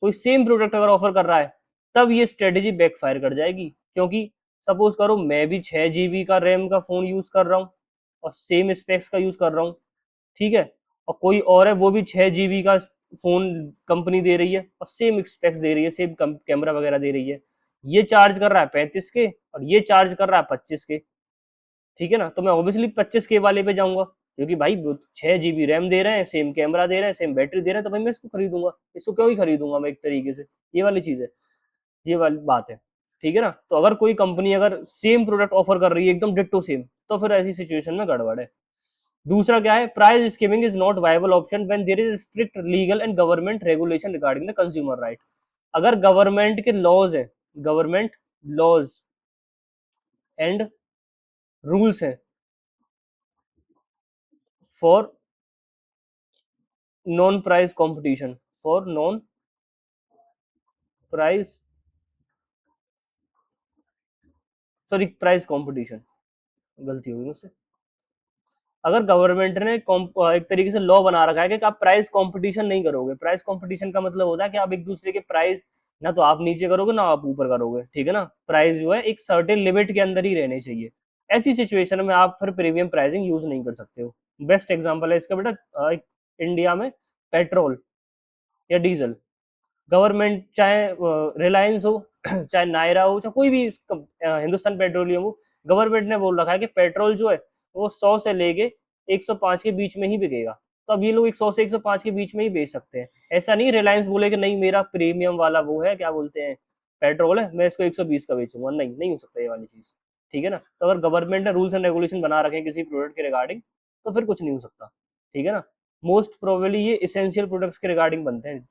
कोई सेम प्रोडक्ट अगर ऑफर कर रहा है, तब ये स्ट्रेटेजी बैकफायर कर जाएगी। क्योंकि सपोज करो मैं भी 6 GB का रैम का फोन यूज कर रहा हूँ और सेम स्पेक्स का यूज कर रहा हूँ, ठीक है, और कोई और है वो भी 6 GB का फोन कंपनी दे रही है और सेम स्पेक्स दे रही है, सेम कैमरा वगैरह दे रही है, ये चार्ज कर रहा है 35 के और ये चार्ज कर रहा है 25 के, ठीक है ना, तो मैं ऑब्वियसली 25 के वाले पे जाऊंगा, क्योंकि भाई 6 GB रैम दे रहे हैं, सेम कैमरा दे रहे हैं, सेम बैटरी दे रहे हैं, तो भाई मैं इसको खरीदूंगा, इसको क्यों ही खरीदूंगा मैं एक तरीके से, ये वाली चीज है, ये वाली बात है, ठीक है ना। तो अगर कोई कंपनी अगर सेम प्रोडक्ट ऑफर कर रही है एकदम डिट्टो सेम, तो फिर ऐसी सिचुएशन में गड़बड़ है। दूसरा क्या है, price skimming is not viable option when there is strict legal and government regulation regarding the consumer right. अगर गवर्नमेंट के लॉज है, गवर्नमेंट लॉज एंड रूल्स है for non price competition, for non price, sorry price competition, गलती होगी मुझसे। अगर government ने एक तरीके से लॉ बना रखा है कि आप प्राइस कंपटीशन नहीं करोगे, प्राइस कंपटीशन का मतलब होता है कि आप एक दूसरे के प्राइस ना तो आप नीचे करोगे ना आप ऊपर करोगे, ठीक है ना, प्राइस जो है एक सर्टेन लिमिट के अंदर ही रहने चाहिए। ऐसी सिचुएशन में आप फिर प्रीमियम प्राइसिंग यूज नहीं कर सकते हो। बेस्ट एग्जांपल है इसका बेटा, इंडिया में पेट्रोल या डीजल, गवर्नमेंट चाहे रिलायंस हो चाहे नायरा हो चाहे कोई भी हिंदुस्तान पेट्रोलियम हो, गवर्नमेंट ने बोल रखा है कि पेट्रोल जो है वो 100 से लेके 105 के बीच में ही बिकेगा। तो अब ये लोग 100 से 105 के बीच में ही बेच सकते हैं। ऐसा नहीं रिलायंस बोले कि नहीं मेरा प्रीमियम वाला वो है, क्या बोलते हैं, पेट्रोल है, मैं इसको 120 का बेचूंगा, नहीं नहीं हो सकता ये वाली चीज, ठीक है ना। तो अगर गवर्नमेंट ने रूल्स एंड रेगुलेशन बना रखे हैं किसी प्रोडक्ट के रिगार्डिंग, तो फिर कुछ नहीं हो सकता, ठीक है ना। मोस्ट प्रोबेबली ये इसेंशियल प्रोडक्ट्स के रिगार्डिंग बनते हैं,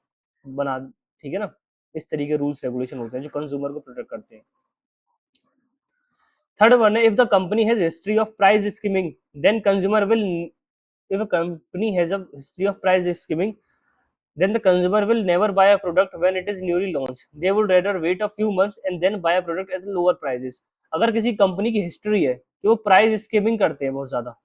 बना, ठीक है ना। इस तरीके रूल्स रेगुलेशन होते हैं जो कंज्यूमर को प्रोटेक्ट करते हैं। थर्ड वन है, if the company has history of price skimming then consumer will, if a company has a history of price skimming, then the consumer will never buy a product when it is newly launched. They would rather wait a few months and then buy a product at lower prices. अगर किसी company की history है कि वो price skimming करते हैं, बहुत ज्यादा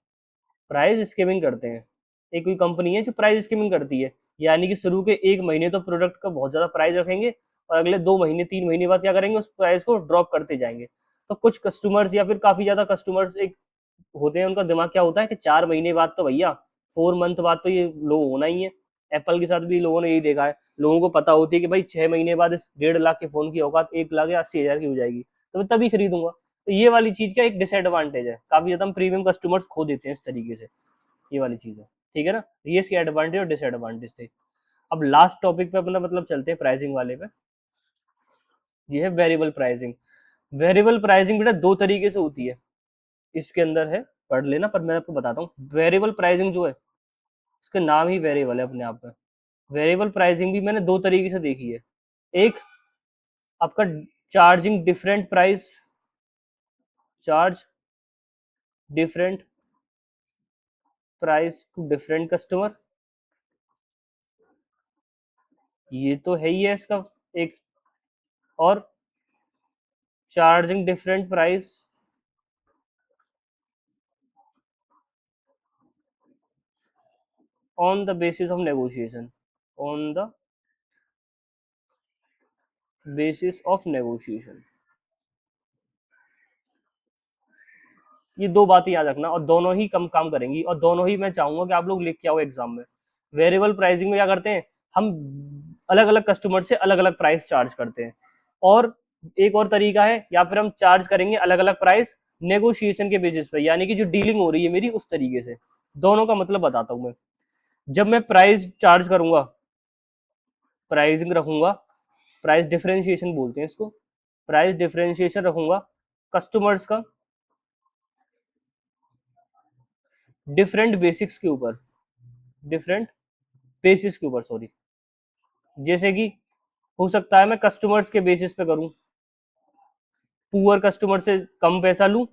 प्राइस स्कीमिंग करते हैं, एक कोई कंपनी है जो प्राइस स्कीमिंग करती है, यानी कि शुरू के 1 महीने तो प्रोडक्ट का बहुत ज्यादा प्राइस रखेंगे और अगले 2 महीने 3 महीने बाद क्या करेंगे, उस प्राइस को ड्रॉप करते जाएंगे। तो कुछ कस्टमर्स या फिर काफी ज्यादा कस्टमर्स एक होते हैं, उनका दिमाग क्या होता है कि 4 महीने बाद तो भैया, 4 मंथ बाद तो ये लो होना ही है। एप्पल के साथ भी लोगों ने यही देखा है, लोगों को पता होती है कि भाई 6 महीने बाद इस 1.5 लाख के फोन की औकात 1 लाख या 80 हजार की हो जाएगी, तो मैं तभी खरीदूंगा। तो ये वाली चीज का एक डिसएडवांटेज है, काफी ज्यादा हम प्रीमियम कस्टमर्स खो देते हैं इस तरीके से, ये वाली चीज है, ठीक है ना। ये इसके एडवांटेज और डिसएडवांटेज थे। अब लास्ट टॉपिक पे अपना मतलब चलते हैं प्राइसिंग वाले पे, ये है वेरिएबल प्राइसिंग। वेरिएबल प्राइसिंग बेटा दो तरीके से होती है, इसके अंदर है, पढ़ लेना, पर मैं आपको बताता हूँ। वेरिएबल प्राइसिंग जो है, इसका नाम ही वेरिएबल है अपने आप में। वेरिएबल प्राइसिंग भी मैंने दो तरीके से देखी है। एक आपका charging different price, charge different price to different customer, ये तो है ही है इसका एक। और charging different price on the basis of negotiation, on the basis of negotiation, ये दो बातें याद रखना और दोनों ही कम काम करेंगी और दोनों ही मैं चाहूंगा कि आप लोग लिख के आओ एग्जाम में। वेरिएबल प्राइसिंग में क्या करते हैं हम, अलग अलग कस्टमर से अलग अलग प्राइस चार्ज करते हैं। और एक और तरीका है, या फिर हम चार्ज करेंगे अलग अलग प्राइस नेगोशिएशन के बेसिस पे, यानी कि जो डीलिंग हो रही है मेरी उस तरीके से। दोनों का मतलब बताता हूं मैं। जब मैं प्राइस चार्ज करूंगा, प्राइसिंग रखूंगा, प्राइस डिफरेंशिएशन बोलते हैं इसको, प्राइस डिफरेंशिएशन रखूंगा कस्टमर्स का डिफरेंट बेसिक्स के ऊपर, डिफरेंट बेसिस के ऊपर, सॉरी। जैसे कि हो सकता है मैं कस्टमर्स के बेसिस पे करूं, पुअर कस्टमर से कम पैसा लूं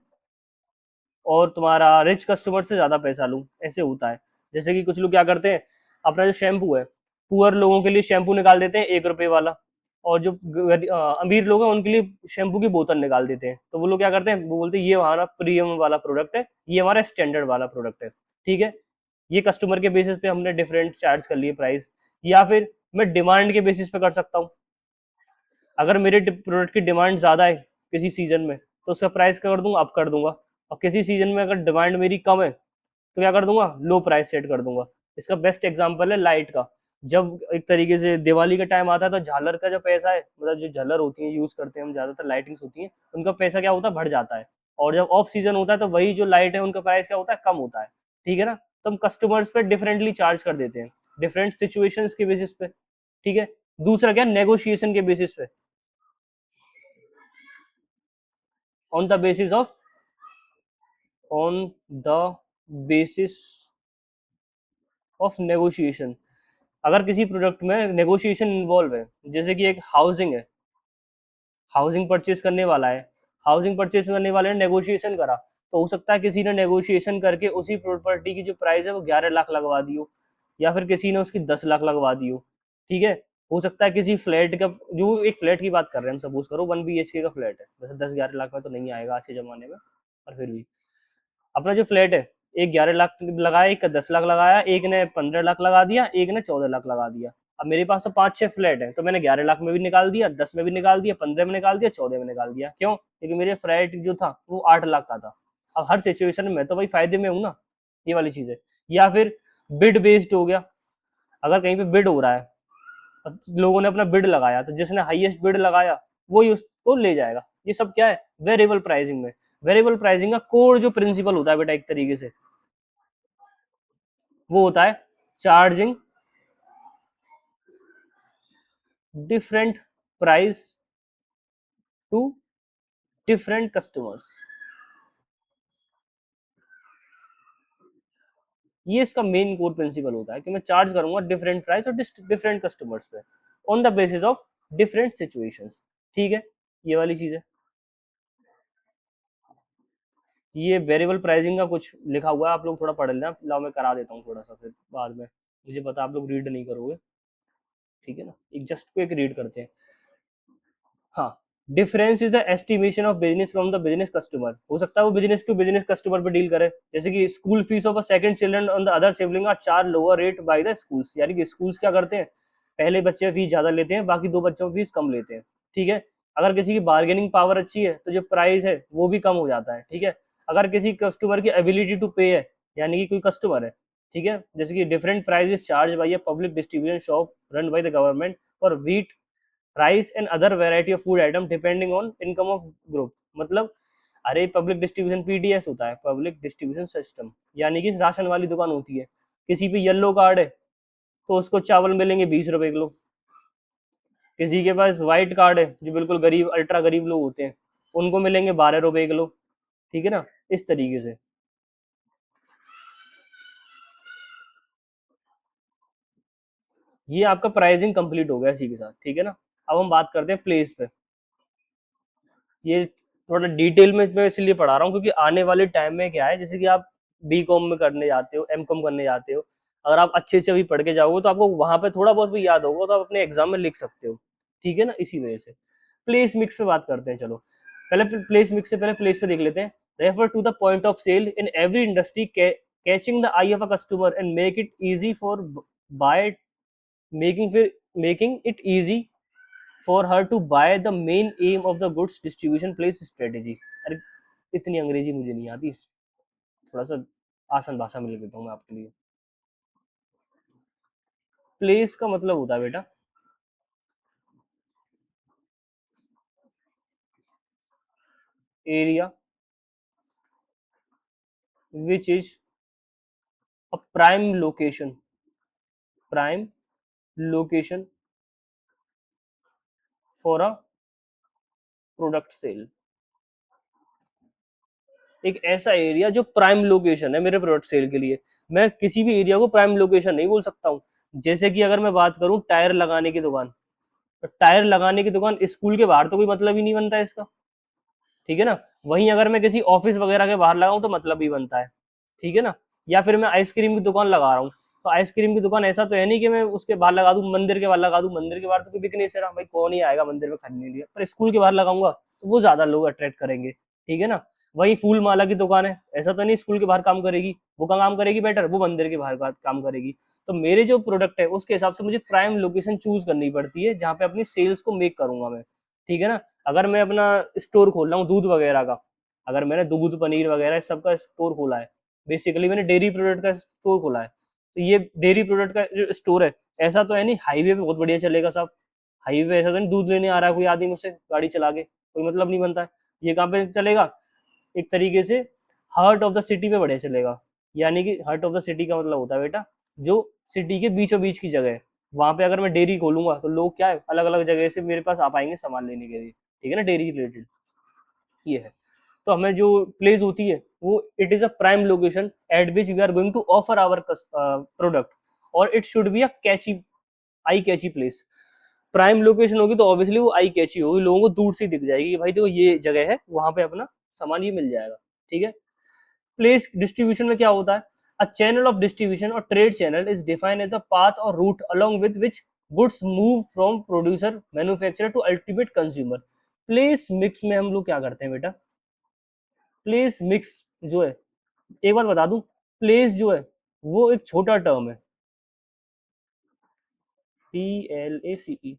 और तुम्हारा रिच कस्टमर से ज्यादा पैसा लूं, ऐसे होता है। जैसे कि कुछ लोग क्या करते हैं, अपना जो शैम्पू है, पुअर लोगों के लिए शैम्पू निकाल देते हैं 1 रुपए वाला, और जो अमीर लोग हैं उनके लिए शैम्पू की बोतल निकाल देते हैं। तो वो लोग क्या करते हैं, वो बोलते हैं ये हमारा प्रीमियम वाला प्रोडक्ट है, ये हमारा स्टैंडर्ड वाला प्रोडक्ट है, ठीक है। ये कस्टमर के बेसिस पे हमने डिफरेंट चार्ज कर लिए प्राइस। या फिर मैं डिमांड के बेसिस पे कर सकता हूँ। अगर मेरे प्रोडक्ट की डिमांड ज़्यादा है किसी सीजन में, तो उसका प्राइस क्या कर दूंगा, अप कर दूंगा। और किसी सीजन में अगर डिमांड मेरी कम है, तो क्या कर दूंगा, लो प्राइस सेट कर दूंगा। इसका बेस्ट एग्जांपल है लाइट का। जब एक तरीके से दिवाली का टाइम आता है, तो झालर का जो पैसा है, मतलब जो झालर होती है यूज करते हैं हम, ज्यादातर लाइटिंग्स होती हैं, उनका पैसा क्या होता है, बढ़ जाता है। और जब ऑफ सीजन होता है, तो वही जो लाइट है उनका प्राइस क्या होता है, कम होता है, ठीक है ना। तो हम कस्टमर्स पे डिफरेंटली चार्ज कर देते हैं, डिफरेंट सिचुएशंस के बेसिस पे, ठीक है। दूसरा क्या, नेगोशिएशन के बेसिस पे, on the basis of, on the basis of negotiation. अगर किसी प्रोडक्ट में नेगोशिएशन इन्वॉल्व है, जैसे कि एक हाउसिंग है, हाउसिंग परचेज करने वाला है, हाउसिंग परचेज करने वाले ने नेगोशिएशन करा, तो हो सकता है किसी ने नेगोशिएशन करके उसी प्रॉपर्टी की जो प्राइस है वो 11 लाख लगवा दी हो, या फिर किसी ने उसकी 10 लाख लगवा दी हो, ठीक है। हो सकता है किसी फ्लैट का, जो एक फ्लैट की बात कर रहे हैं हम, सपोज करो 1 BHK का फ्लैट है, वैसे 10-11 लाख में तो नहीं आएगा आज के जमाने में, पर फिर भी अपना जो फ्लैट है, एक 11 लाख लगाया, एक का 10 लाख लगाया, एक ने 15 लाख लगा दिया, एक ने 14 लाख लगा दिया। अब मेरे पास तो 5-6 फ्लैट है, तो मैंने 11 लाख में भी निकाल दिया, 10 में भी निकाल दिया, 15 में निकाल दिया, 14 में निकाल दिया। क्यों? क्योंकि मेरे फ्लैट जो था वो 8 लाख का था। अब हर सिचुएशन में तो भाई फायदे में हूँ ना, ये वाली चीज है। या फिर बिड बेस्ड हो गया, अगर कहीं पे बिड हो रहा है, लोगों ने अपना बिड लगाया, तो जिसने हाईएस्ट बिड लगाया वही उसको ले जाएगा। ये सब क्या है, वेरिएबल प्राइसिंग में। वेरिएबल प्राइसिंग का कोर जो प्रिंसिपल होता है बेटा, एक तरीके से वो होता है charging different price to different customers. ये इसका मेन कोर प्रिंसिपल होता है कि मैं चार्ज करूंगा डिफरेंट प्राइस और डिफरेंट कस्टमर्स पे, on the basis of different situations, ठीक है। ये वाली चीज है। ये वेरिएबल प्राइसिंग का कुछ लिखा हुआ है, आप लोग थोड़ा पढ़ लेना, लाओ मैं करा देता हूँ थोड़ा सा, फिर बाद में मुझे पता आप लोग रीड नहीं करोगे, ठीक है ना। एक जस्ट को एक रीड करते हैं। हाँ, difference is the estimation of business from the business customer. हो सकता है वो बिजनेस टू बिजनेस कस्टमर पे डील करे, जैसे कि school fees of a second children on the other sibling are charge lower rate by the schools. यानी कि स्कूल्स क्या करते हैं, पहले बच्चे फीस ज्यादा लेते हैं, बाकी दो बच्चों की फीस कम लेते हैं, ठीक है। अगर किसी की बार्गेनिंग पावर अच्छी है, तो जो प्राइस है वो भी कम हो जाता है, ठीक है। अगर किसी कस्टमर की एबिलिटी टू पे है, यानी कि कोई कस्टमर है, ठीक है, जैसे कि different price charge by a public distribution shop run by the government for wheat rice and other variety of food item depending on income of group. मतलब अरे पब्लिक डिस्ट्रीब्यूशन पीडीएस होता है, पब्लिक डिस्ट्रीब्यूशन सिस्टम, यानी कि ration वाली दुकान होती है। किसी पे येलो कार्ड है, तो उसको चावल मिलेंगे 20 रुपए किलो। किसी के पास व्हाइट कार्ड है, जो बिल्कुल गरीब अल्ट्रा गरीब लोग होते हैं, उनको मिलेंगे 12 रुपए किलो, ठीक है ना। इस तरीके से ये आपका प्राइसिंग कंप्लीट हो गया इसी के साथ, ठीक है ना। अब हम बात करते हैं प्लेस पे। ये थोड़ा डिटेल में मैं इसलिए पढ़ा रहा हूँ, क्योंकि आने वाले टाइम में क्या है, जैसे कि आप बी कॉम में करने जाते हो, एम कॉम करने जाते हो, अगर आप अच्छे से अभी पढ़ के जाओगे, तो आपको वहां पे थोड़ा बहुत भी याद होगा, तो आप अपने एग्जाम में लिख सकते हो, ठीक है ना। इसी वजह से प्लेस मिक्स पे बात करते हैं, चलो। पहले प्लेस मिक्स से पहले प्लेस पे देख लेते हैं। Refer to the point of sale in every industry, catching the eye of a customer and make it easy for buy, making फिर making it easy for her to buy, the main aim of the goods distribution place strategy। अरे इतनी अंग्रेजी मुझे नहीं आती, थोड़ा सा आसान भाषा में लिख देता हूँ मैं आपके लिए। प्लेस का मतलब होता है बेटा area which is a prime location, prime location for a product sale. एक ऐसा एरिया जो प्राइम लोकेशन है मेरे प्रोडक्ट सेल के लिए। मैं किसी भी एरिया को प्राइम लोकेशन नहीं बोल सकता हूँ। जैसे कि अगर मैं बात करूँ टायर लगाने की दुकान, तो टायर लगाने की दुकान स्कूल के बाहर तो कोई मतलब ही नहीं बनता है इसका, ठीक है ना। वहीं अगर मैं किसी ऑफिस वगैरह के बाहर लगाऊं तो मतलब ही बनता है, ठीक है ना। या फिर मैं आइसक्रीम की दुकान लगा रहा हूँ, तो आइसक्रीम की दुकान ऐसा तो है नहीं कि मैं उसके बाहर लगा दूं, मंदिर के बाहर लगा दूं, मंदिर के बाहर तो कोई बिक नहीं रहा भाई, कौन ही आएगा मंदिर में खरीदने के लिए। पर स्कूल के बाहर लगाऊंगा तो वो ज्यादा लोग अट्रैक्ट करेंगे, ठीक है ना। वही फूल माला की दुकान है, ऐसा तो नहीं स्कूल के बाहर काम करेगी, वो कहाँ काम करेगी बेटर, वो मंदिर के बाहर काम करेगी। तो मेरे जो प्रोडक्ट है उसके हिसाब से मुझे प्राइम लोकेशन चूज करनी पड़ती है जहाँ पे अपनी सेल्स को मेक करूंगा मैं, ठीक है ना। अगर मैं अपना स्टोर खोल रहा हूँ दूध वगैरह का, अगर मैंने दूध पनीर वगैरह इस सब का स्टोर खोला है, बेसिकली मैंने डेयरी प्रोडक्ट का स्टोर खोला है, तो ये डेयरी प्रोडक्ट का जो स्टोर है, ऐसा तो है नहीं हाईवे पे बहुत बढ़िया चलेगा साहब। हाईवे पे ऐसा तो नहीं दूध लेने आ रहा है कोई आदमी मुझसे गाड़ी चला के, कोई मतलब नहीं बनता है। ये कहाँ पे चलेगा, एक तरीके से हार्ट ऑफ द सिटी पे बढ़िया चलेगा। यानी कि हार्ट ऑफ द सिटी का मतलब होता है बेटा जो सिटी के बीचों बीच की जगह है, वहां पे अगर मैं डेयरी खोलूंगा तो लोग क्या है अलग अलग जगह से मेरे पास आ पाएंगे सामान लेने के लिए, ठीक है ना, डेयरी रिलेटेड ये है। तो हमें जो प्लेस होती है वो it is a prime location at which we are going to offer our product, और it should be a catchy, eye catchy place. Prime location होगी तो ऑब्वियसली वो आई कैची होगी, लोगों को दूर से दिख जाएगी कि भाई देखो ये जगह है, वहां पे अपना सामान ये मिल जाएगा, ठीक है। प्लेस डिस्ट्रीब्यूशन में क्या होता है, अ चैनल ऑफ डिस्ट्रीब्यूशन और trade channel is defined as a path और route along with which goods move from producer manufacturer to ultimate consumer. Place mix में हम लोग क्या करते हैं बेटा, प्लेस मिक्स जो है, एक बार बता दूं, प्लेस जो है वो एक छोटा टर्म है, PLACE।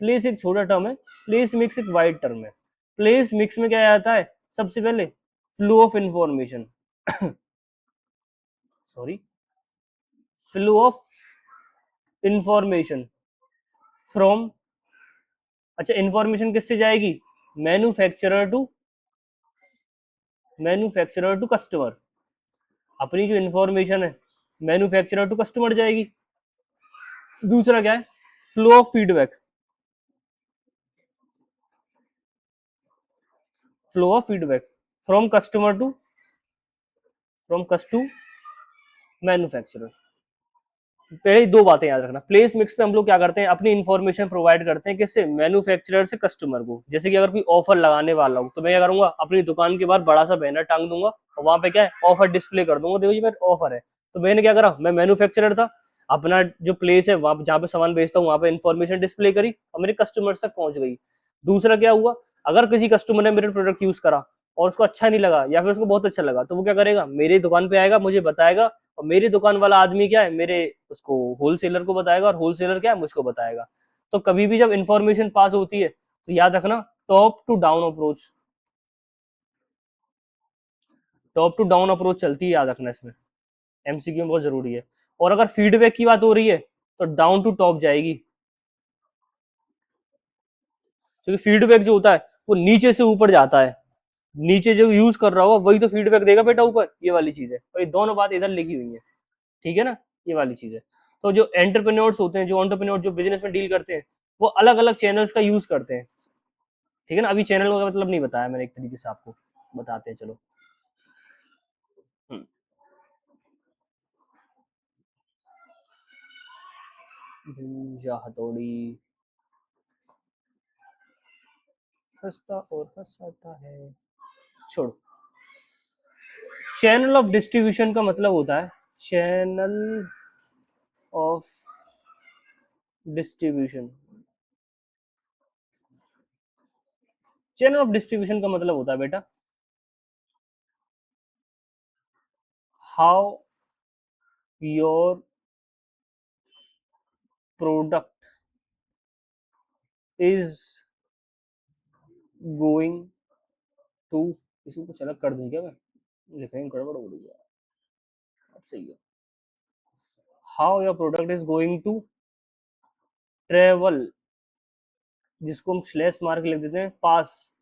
प्लेस एक छोटा टर्म है, प्लेस मिक्स एक वाइड टर्म है। प्लेस मिक्स में क्या आता है, सबसे पहले flow of information, sorry, flow of information from, अच्छा इंफॉर्मेशन किससे जाएगी, manufacturer to, manufacturer to customer. अपनी जो इंफॉर्मेशन है मैन्युफैक्चरर टू कस्टमर जाएगी। दूसरा क्या है, flow of feedback, flow of feedback from customer to, from cust to manufacturer. पहले दो बातें याद रखना, प्लेस मिक्स पे हम लोग क्या करते हैं, अपनी इन्फॉर्मेशन प्रोवाइड करते हैं किससे, मैन्युफैक्चरर से कस्टमर को। जैसे कि अगर कोई ऑफर लगाने वाला हूँ तो मैं क्या करूंगा, अपनी दुकान के बाहर बड़ा सा बैनर टांग दूंगा और वहां पे क्या है ऑफर डिस्प्ले कर दूंगा, देखो जी मेरा ऑफर है। तो मैंने क्या करा, मैं मैन्युफैक्चरर था, अपना जो प्लेस है वहां जहाँ पे सामान बेचता हूँ वहां पे इन्फॉर्मेशन डिस्प्ले करी और मेरे कस्टमर्स तक पहुंच गई। दूसरा क्या हुआ, अगर किसी कस्टमर ने मेरे प्रोडक्ट यूज करा और उसको अच्छा नहीं लगा या फिर उसको बहुत अच्छा लगा, तो वो क्या करेगा, मेरी दुकान पे आएगा, मुझे बताएगा, और मेरी दुकान वाला आदमी क्या है मेरे उसको होलसेलर को बताएगा, और होलसेलर क्या है मुझको बताएगा। तो कभी भी जब इंफॉर्मेशन पास होती है तो याद रखना, top to down approach, top to down approach चलती है, याद रखना इसमें, MCQ में बहुत जरूरी है। और अगर फीडबैक की बात हो रही है तो डाउन टू टॉप जाएगी, क्योंकि फीडबैक जो होता है वो नीचे से ऊपर जाता है, नीचे जो यूज कर रहा होगा वही तो फीडबैक देगा बेटा ऊपर, ये वाली चीज है, और ये दोनों बात इधर लिखी हुई है, ठीक है ना, ये वाली चीज है। तो जो एंटरप्रेन्योर्स होते हैं, जो एंटरप्रेन्योर जो बिजनेस में डील करते हैं, वो अलग अलग चैनल्स का यूज करते हैं, ठीक है ना। अभी चैनल का मतलब नहीं बताया मैंने, एक तरीके से आपको बताते हैं चलो। हम्म, भिंजा हथौड़ी, हंसता और हंसाता है, छोड़ो। चैनल ऑफ डिस्ट्रीब्यूशन का मतलब होता है channel of distribution, channel of distribution का मतलब होता है बेटा how your product is going to, इसको कुछ अलग कर दूं क्या मैं, लिखने में गड़बड़ हो रही है, अब सही है, how your product is going to travel, जिसको हम स्लैश मार्क लिख देते हैं, pass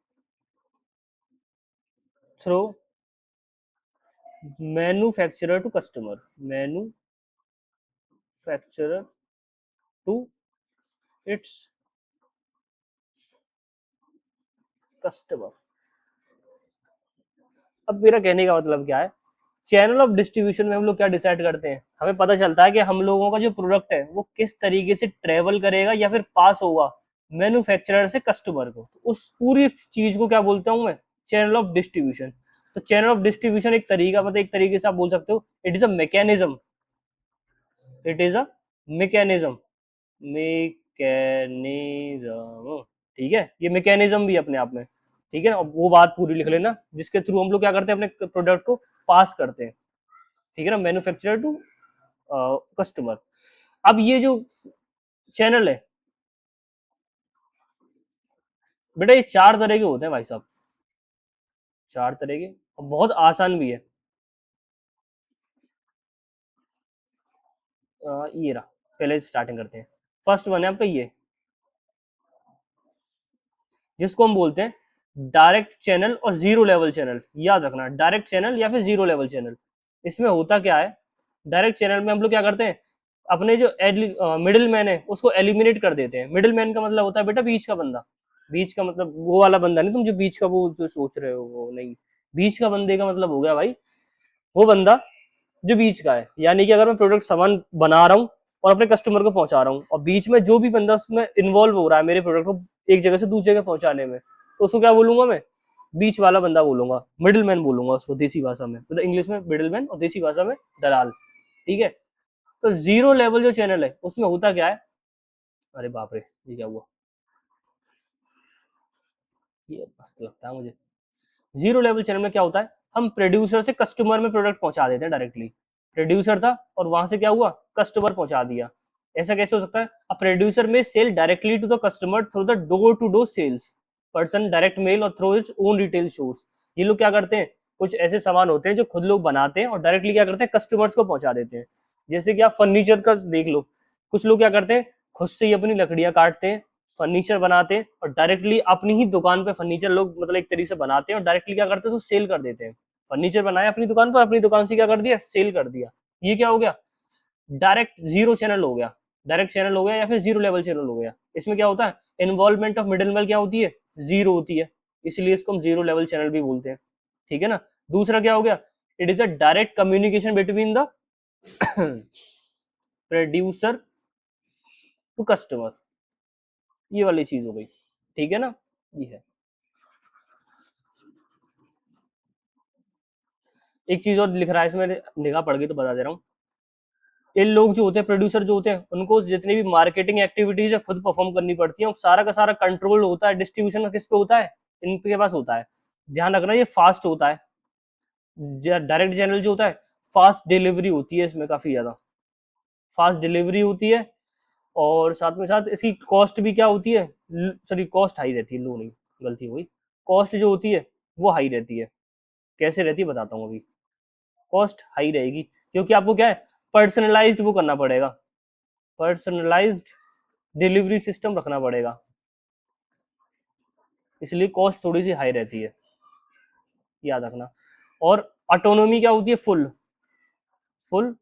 through manufacturer to customer, manufacturer to its customer. अब मेरा कहने का मतलब क्या है, चैनल ऑफ डिस्ट्रीब्यूशन में हम लोग क्या डिसाइड करते हैं, हमें पता चलता है कि हम लोगों का जो प्रोडक्ट है वो किस तरीके से ट्रेवल करेगा या फिर पास होगा मैन्युफैक्चरर से कस्टमर को, तो उस पूरी चीज को क्या बोलता हूँ मैं, चैनल ऑफ डिस्ट्रीब्यूशन। तो चैनल ऑफ डिस्ट्रीब्यूशन एक तरीका, मतलब एक तरीके से आप बोल सकते हो it is a mechanism, it is a mechanism, mechanism, ठीक है, ये मैकेनिज्म भी अपने आप में, ठीक है, अब वो बात पूरी लिख लेना, जिसके थ्रू हम लोग क्या करते हैं अपने प्रोडक्ट को पास करते हैं, ठीक है ना, मैन्युफैक्चरर टू कस्टमर। अब ये जो चैनल है बेटा, ये 4 तरह के होते हैं भाई साहब, 4 तरह के, और बहुत आसान भी है। ये रहा, पहले स्टार्टिंग करते हैं। फर्स्ट वन है आपका ये, जिसको हम बोलते हैं डायरेक्ट चैनल और जीरो लेवल चैनल। याद रखना, डायरेक्ट चैनल या फिर जीरो लेवल चैनल। इसमें होता क्या है, डायरेक्ट चैनल में हम लोग क्या करते हैं, अपने जो मिडिल मैन है उसको एलिमिनेट कर देते हैं। मिडिल मैन का मतलब होता है बेटा बीच का बंदा, बीच का मतलब वो वाला बंदा नहीं, तुम जो बीच का वो जो सोच रहे हो वो नहीं, बीच का बंदे का मतलब हो गया भाई वो बंदा जो बीच का है, यानी कि अगर मैं प्रोडक्ट सामान बना रहा हूँ और अपने कस्टमर को पहुंचा रहा हूँ, और बीच में जो भी बंदा उसमें इन्वॉल्व हो रहा है मेरे प्रोडक्ट को एक जगह से दूसरी जगह पहुंचाने में, तो उसको क्या बोलूंगा मैं, बीच वाला बंदा बोलूंगा, मिडिल मैन बोलूंगा उसको देसी भाषा में, मतलब इंग्लिश में मिडिल मैन और देसी भाषा में दलाल, ठीक है। तो जीरो लेवल जो चैनल है उसमें होता क्या है, अरे बाप रे ये क्या हुआ, ये मस्त लगता है मुझे। जीरो लेवल चैनल में क्या होता है, हम प्रोड्यूसर से कस्टमर में प्रोडक्ट पहुंचा देते हैं डायरेक्टली। प्रोड्यूसर था और वहां से क्या हुआ, कस्टमर पहुंचा दिया। ऐसा कैसे हो सकता है, a producer may sell directly to the customer through the door to door sales person direct mail और through its own retail stores. ये लोग क्या करते हैं, कुछ ऐसे सामान होते हैं जो खुद लोग बनाते हैं और डायरेक्टली क्या करते हैं कस्टमर्स को पहुंचा देते हैं। जैसे कि आप फर्नीचर का देख लो, कुछ लोग क्या करते हैं, खुद से ही अपनी लकड़ियां काटते हैं, फर्नीचर बनाते हैं और डायरेक्टली अपनी ही दुकान पे फर्नीचर लोग मतलब एक तरीके से बनाते हैं और डायरेक्टली क्या करते हैं उसको सेल कर देते हैं। फर्नीचर बनाया अपनी दुकान पर, अपनी दुकान से क्या कर दिया, सेल कर दिया। ये क्या हो गया, डायरेक्ट जीरो चैनल हो गया, डायरेक्ट चैनल हो गया या फिर जीरो लेवल चैनल हो गया। इसमें क्या होता है, इन्वॉल्वमेंट ऑफ मिडिल मैन क्या होती है, जीरो होती है, इसलिए इसको हम जीरो लेवल चैनल भी बोलते हैं, ठीक है ना। दूसरा क्या हो गया, it is a direct communication between the producer to customer, ये वाली चीज हो गई, ठीक है ना, ये है। एक चीज और लिख रहा है इसमें, निगाह पड़ गई तो बता दे रहा हूँ। इन लोग जो होते हैं प्रोड्यूसर जो होते हैं उनको जितनी भी मार्केटिंग एक्टिविटीज है खुद परफॉर्म करनी पड़ती है, और सारा का सारा कंट्रोल होता है डिस्ट्रीब्यूशन का किस पे होता है, इनके पास होता है। ध्यान रखना ये फास्ट होता है, डायरेक्ट चैनल जो होता है फास्ट डिलीवरी होती है, इसमें काफी ज्यादा फास्ट डिलीवरी होती है, और साथ में साथ इसकी कॉस्ट भी क्या होती है, सॉरी कॉस्ट हाई रहती है, लो नहीं गलती हुई, कॉस्ट जो होती है वो हाई रहती है। कैसे रहती है बताता हूँ अभी। कॉस्ट हाई रहेगी क्योंकि आपको क्या है, पर्सनलाइज्ड वो करना पड़ेगा, पर्सनलाइज्ड डिलीवरी सिस्टम रखना पड़ेगा, इसलिए कॉस्ट थोड़ी सी हाई रहती है, याद रखना। और ऑटोनोमी क्या होती है, फुल फुल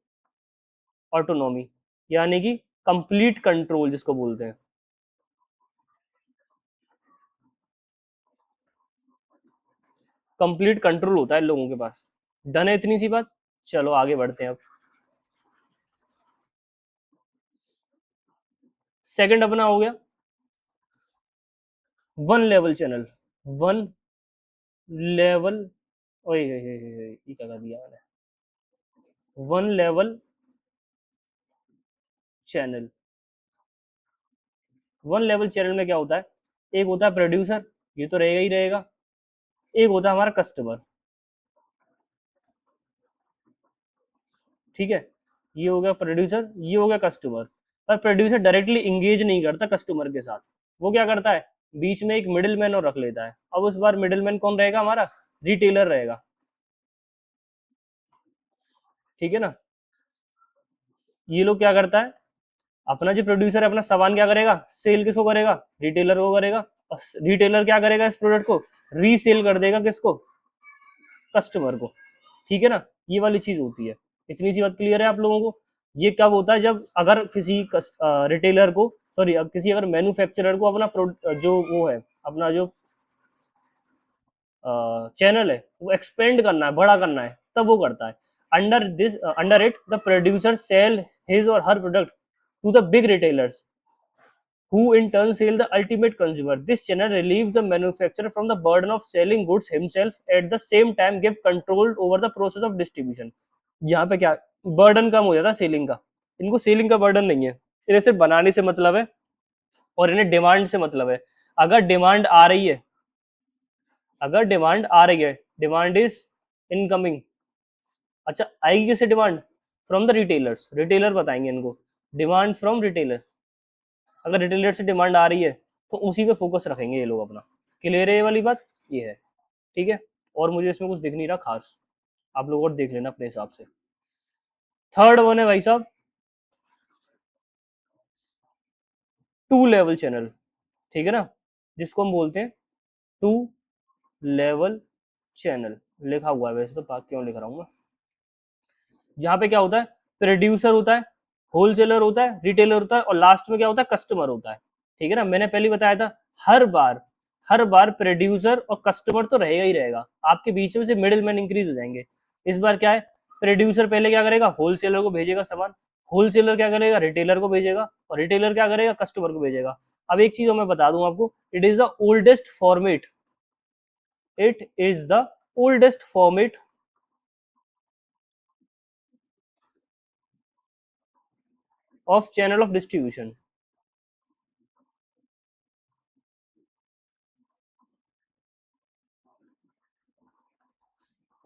ऑटोनोमी, यानी कि कंप्लीट कंट्रोल जिसको बोलते हैं, कंप्लीट कंट्रोल होता है लोगों के पास। डन है इतनी सी बात, चलो आगे बढ़ते हैं अब। सेकंड अपना हो गया one level channel, one level, ओए ये क्या कर दिया मैंने, one level channel. One level channel में क्या होता है, एक होता है प्रोड्यूसर, ये तो रहेगा ही रहेगा, एक होता है हमारा कस्टमर, ठीक है, ये हो गया प्रोड्यूसर, ये हो गया कस्टमर। पर प्रोड्यूसर डायरेक्टली इंगेज नहीं करता कस्टमर के साथ, वो क्या करता है, बीच में एक मिडिल मैन और रख लेता है। अब उस बार मिडिल मैन कौन रहेगा, हमारा रिटेलर रहेगा, ठीक है ना। ये लोग क्या करता है, अपना जो प्रोड्यूसर है अपना सामान क्या करेगा, सेल किसको करेगा, रिटेलर को करेगा, और रिटेलर क्या करेगा इस प्रोडक्ट को रीसेल कर देगा किसको, कस्टमर को, ठीक है ना। ये वाली चीज होती है, इतनी सी बात क्लियर है आप लोगों को। ये कब होता है, जब अगर किसी रिटेलर को, सॉरी किसी अगर मैन्युफैक्चरर को अपना जो वो है अपना जो चैनल है वो एक्सपेंड करना है, बड़ा करना है, तब वो करता है। Under it the producer sell his और her product to the big retailers who in turn sell the ultimate consumer. This channel relieves the manufacturer from the burden of selling goods himself, at the same time give control over the process of distribution. यहाँ पे क्या burden कम हो जाता है selling का, इनको selling का burden नहीं है, इन्हें सिर्फ बनाने से मतलब है और इन्हें डिमांड से मतलब है। अगर डिमांड आ रही है, अगर डिमांड आ रही है, डिमांड इज इनकमिंग, अच्छा आएगी किससे demand? From the retailers, retailer बताएंगे इनको, डिमांड फ्रॉम रिटेलर। अगर रिटेलर से डिमांड आ रही है तो उसी पे फोकस रखेंगे ये लोग अपना। क्लियर है ये वाली बात? ये है, ठीक है। और मुझे इसमें कुछ दिख नहीं रहा खास, आप लोग और देख लेना अपने हिसाब से। थर्ड वन है भाई साहब टू लेवल चैनल, ठीक है ना, जिसको हम बोलते हैं टू लेवल चैनल। लिखा हुआ है वैसे तो, क्यों लिख रहा हूँ मैं। जहाँ पे क्या होता है, प्रोड्यूसर होता है, होलसेलर होता है, रिटेलर होता है, और लास्ट में क्या होता है, कस्टमर होता है, ठीक है ना। मैंने पहले बताया था हर बार प्रोड्यूसर और कस्टमर तो रहेगा ही रहेगा, आपके बीच में से मिडिल मैन इंक्रीज हो जाएंगे। इस बार क्या है, प्रोड्यूसर पहले क्या करेगा, होलसेलर को भेजेगा सामान, होलसेलर क्या करेगा, रिटेलर को भेजेगा, और रिटेलर क्या करेगा, कस्टमर को भेजेगा। अब एक चीज मैं बता दूं आपको, it is the oldest format, it is the oldest format of channel of distribution,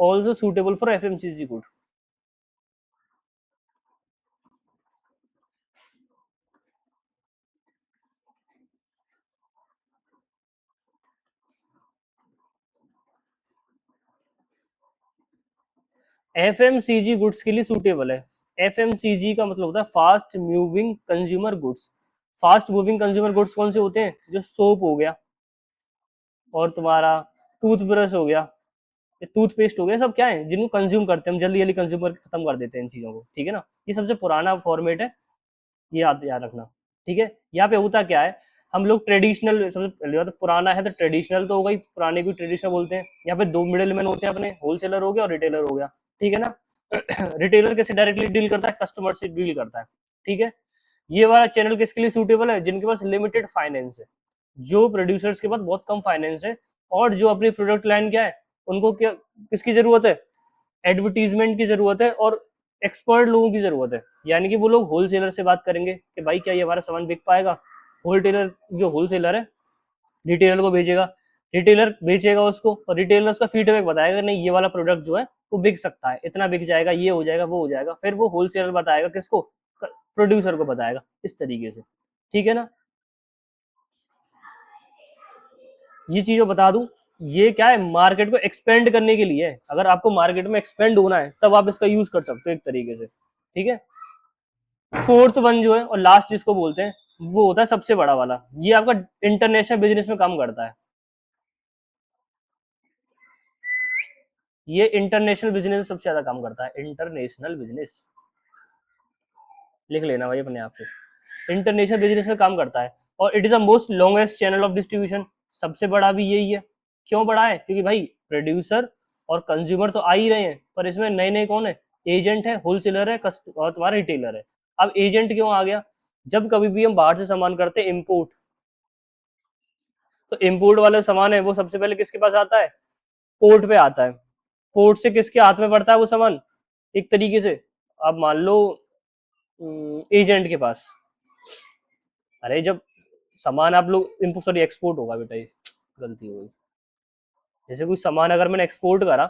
also suitable for FMCG good. FMCG goods के लिए सूटेबल है। FMCG का मतलब होता है fast moving consumer goods. Fast moving consumer goods कौन से होते हैं, जो सोप हो गया और तुम्हारा टूथब्रश हो गया, टूथपेस्ट हो गया, सब क्या है जिनको कंज्यूम करते हैं हम, जल्दी जल्दी कंज्यूम करके खत्म कर देते हैं इन चीजों को, ठीक है ना। ये सबसे पुराना फॉर्मेट है, ये याद रखना, ठीक है। यहाँ पे होता क्या है, हम लोग ट्रेडिशनल, सबसे पहले बात पुराना है तो ट्रेडिशनल तो हो गई, पुराने को ट्रेडिशनल बोलते हैं। यहाँ पे दो मिडिल मैन होते हैं अपने, होलसेलर हो गया और रिटेलर हो गया, ठीक है ना। रिटेलर कैसे डायरेक्टली डील करता है, कस्टमर से डील करता है, ठीक है। ये वाला चैनल किसके लिए सूटेबल है, जिनके पास लिमिटेड फाइनेंस है, जो प्रोड्यूसर्स के पास बहुत कम फाइनेंस है, और जो अपनी प्रोडक्ट लाइन क्या है, उनको क्या किसकी जरूरत है, एडवर्टीजमेंट की जरूरत है और एक्सपर्ट लोगों की जरूरत है। यानी कि वो लोग होलसेलर से बात करेंगे कि भाई क्या ये हमारा सामान बिक पाएगा, होलसेलर जो होलसेलर है रिटेलर को भेजेगा, रिटेलर बेचेगा उसको, और रिटेलर उसका फीडबैक बताएगा नहीं ये वाला प्रोडक्ट जो है वो बिक सकता है, इतना बिक जाएगा, ये हो जाएगा, वो हो जाएगा। फिर वो होलसेलर बताएगा किसको, प्रोड्यूसर को बताएगा, इस तरीके से, ठीक है ना। ये चीज बता दूं, ये क्या है, मार्केट को एक्सपेंड करने के लिए है। अगर आपको मार्केट में एक्सपेंड होना है तब आप इसका यूज कर सकते हो एक तरीके से, ठीक है। फोर्थ वन जो है और लास्ट जिसको बोलते हैं, वो होता है सबसे बड़ा वाला, ये आपका इंटरनेशनल बिजनेस में काम करता है। ये इंटरनेशनल बिजनेस में सबसे ज्यादा काम करता है, इंटरनेशनल बिजनेस, लिख लेना भाई अपने आप से, इंटरनेशनल बिजनेस में काम करता है। और it is the most longest channel of distribution, सबसे बड़ा भी यही है। क्यों बड़ा है, क्योंकि भाई प्रोड्यूसर और कंज्यूमर तो आ ही रहे हैं, पर इसमें नए नए कौन है, एजेंट है, होलसेलर है, और तुम्हारा रिटेलर है। अब एजेंट क्यों आ गया, जब कभी भी हम बाहर से सामान करते हैं इम्पोर्ट, तो इम्पोर्ट वाला सामान है वो सबसे पहले किसके पास आता है, पोर्ट पे आता है। पोर्ट से किसके हाथ में पड़ता है वो सामान, एक तरीके से आप मान लो एजेंट के पास। अरे जब सामान आप लोग इनपुट, सॉरी एक्सपोर्ट होगा बेटा, ये गलती हो गई। जैसे कोई सामान अगर मैंने एक्सपोर्ट करा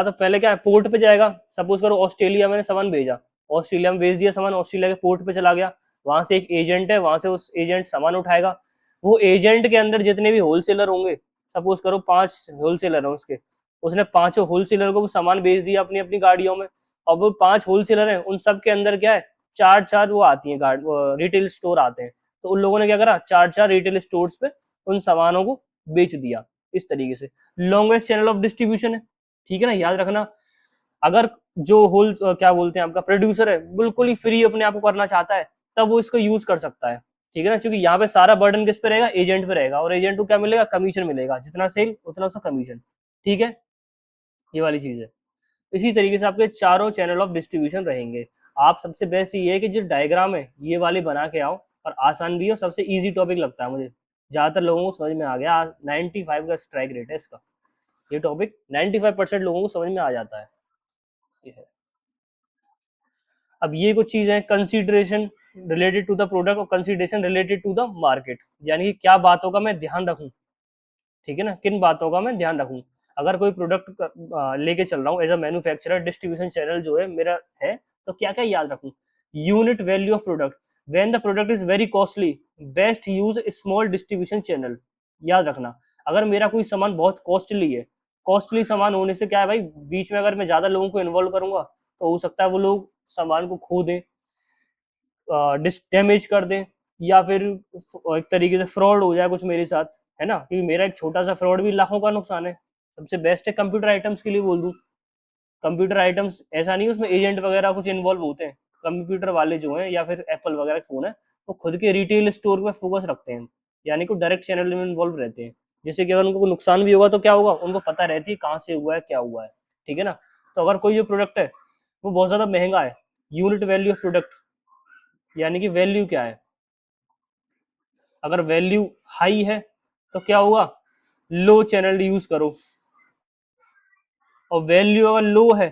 तो पहले क्या है, पोर्ट पे जाएगा। सपोज करो ऑस्ट्रेलिया मैंने सामान भेजा, ऑस्ट्रेलिया में भेज दिया सामान, ऑस्ट्रेलिया के पोर्ट पे चला गया, वहां से एक एजेंट है, वहां से उस एजेंट सामान उठाएगा। वो एजेंट के अंदर जितने भी होलसेलर होंगे, सपोज करो 5 होलसेलर है उसके, उसने 5 होलसेलर को वो सामान भेज दिया अपनी अपनी गाड़ियों में। और वो 5 होलसेलर हैं, उन सब के अंदर क्या है, चार चार वो आती है रिटेल स्टोर आते हैं। तो उन लोगों ने क्या करा, चार चार रिटेल स्टोर्स पे उन सामानों को बेच दिया, इस तरीके से लॉन्गेस्ट चैनल ऑफ डिस्ट्रीब्यूशन है, ठीक है ना। याद रखना, अगर जो क्या बोलते हैं आपका प्रोड्यूसर है, बिल्कुल ही फ्री अपने आप को करना चाहता है, तब वो इसको यूज कर सकता है। ठीक है ना, क्योंकि यहाँ पे सारा बर्डन किस पे रहेगा, एजेंट पे रहेगा, और एजेंट को क्या मिलेगा, कमीशन मिलेगा, जितना सेल उतना उसका कमीशन। ठीक है, ये वाली चीज है। इसी तरीके से आपके चारों चैनल ऑफ डिस्ट्रीब्यूशन रहेंगे। आप सबसे बेस्ट ये है कि जो डायग्राम है ये वाली बना के आओ, और आसान भी हो, सबसे इजी टॉपिक लगता है मुझे, ज्यादातर लोगों को समझ में आ गया। 95 का स्ट्राइक रेट है इसका, ये टॉपिक 95% लोगों को समझ में आ जाता है। ये है। अब ये कुछ चीजें हैं, consideration related to the product और consideration related to the market, यानी कि क्या बातों का मैं ध्यान रखूं। ठीक है ना, किन बातों का मैं ध्यान रखूं। अगर कोई प्रोडक्ट लेके चल रहा हूँ as a manufacturer, distribution channel जो है मेरा है, तो क्या क्या याद रखूं। Unit value of product, when the product is very costly, best use small distribution channel. याद रखना, अगर मेरा कोई सामान बहुत कॉस्टली है, कॉस्टली सामान होने से क्या है भाई, बीच में अगर मैं ज्यादा लोगों को इन्वॉल्व करूंगा तो हो सकता है वो लोग सामान को खो दें, डैमेज कर दें, या फिर एक तरीके से फ्रॉड हो जाए कुछ मेरे साथ, है ना, क्योंकि मेरा एक छोटा सा फ्रॉड भी लाखों का नुकसान है। सबसे बेस्ट है कंप्यूटर आइटम्स के लिए बोल दूं, कंप्यूटर आइटम्स ऐसा नहीं उसमें एजेंट वगैरह कुछ इन्वॉल्व होते हैं। कंप्यूटर वाले जो हैं या फिर एप्पल वगैरह के फोन है, वो खुद के रिटेल स्टोर पे फोकस रखते हैं, यानी कि डायरेक्ट चैनल में इन्वॉल्व रहते हैं, जिससे कि अगर उनको कोई नुकसान भी होगा तो क्या होगा, उनको पता रहती है कहाँ से हुआ है, क्या हुआ है। ठीक है ना, तो अगर कोई जो प्रोडक्ट है वो बहुत ज्यादा महंगा है, यूनिट वैल्यू ऑफ प्रोडक्ट, यानी कि वैल्यू क्या है, अगर वैल्यू हाई है तो क्या होगा, लो चैनल यूज करो, और वैल्यू अगर लो है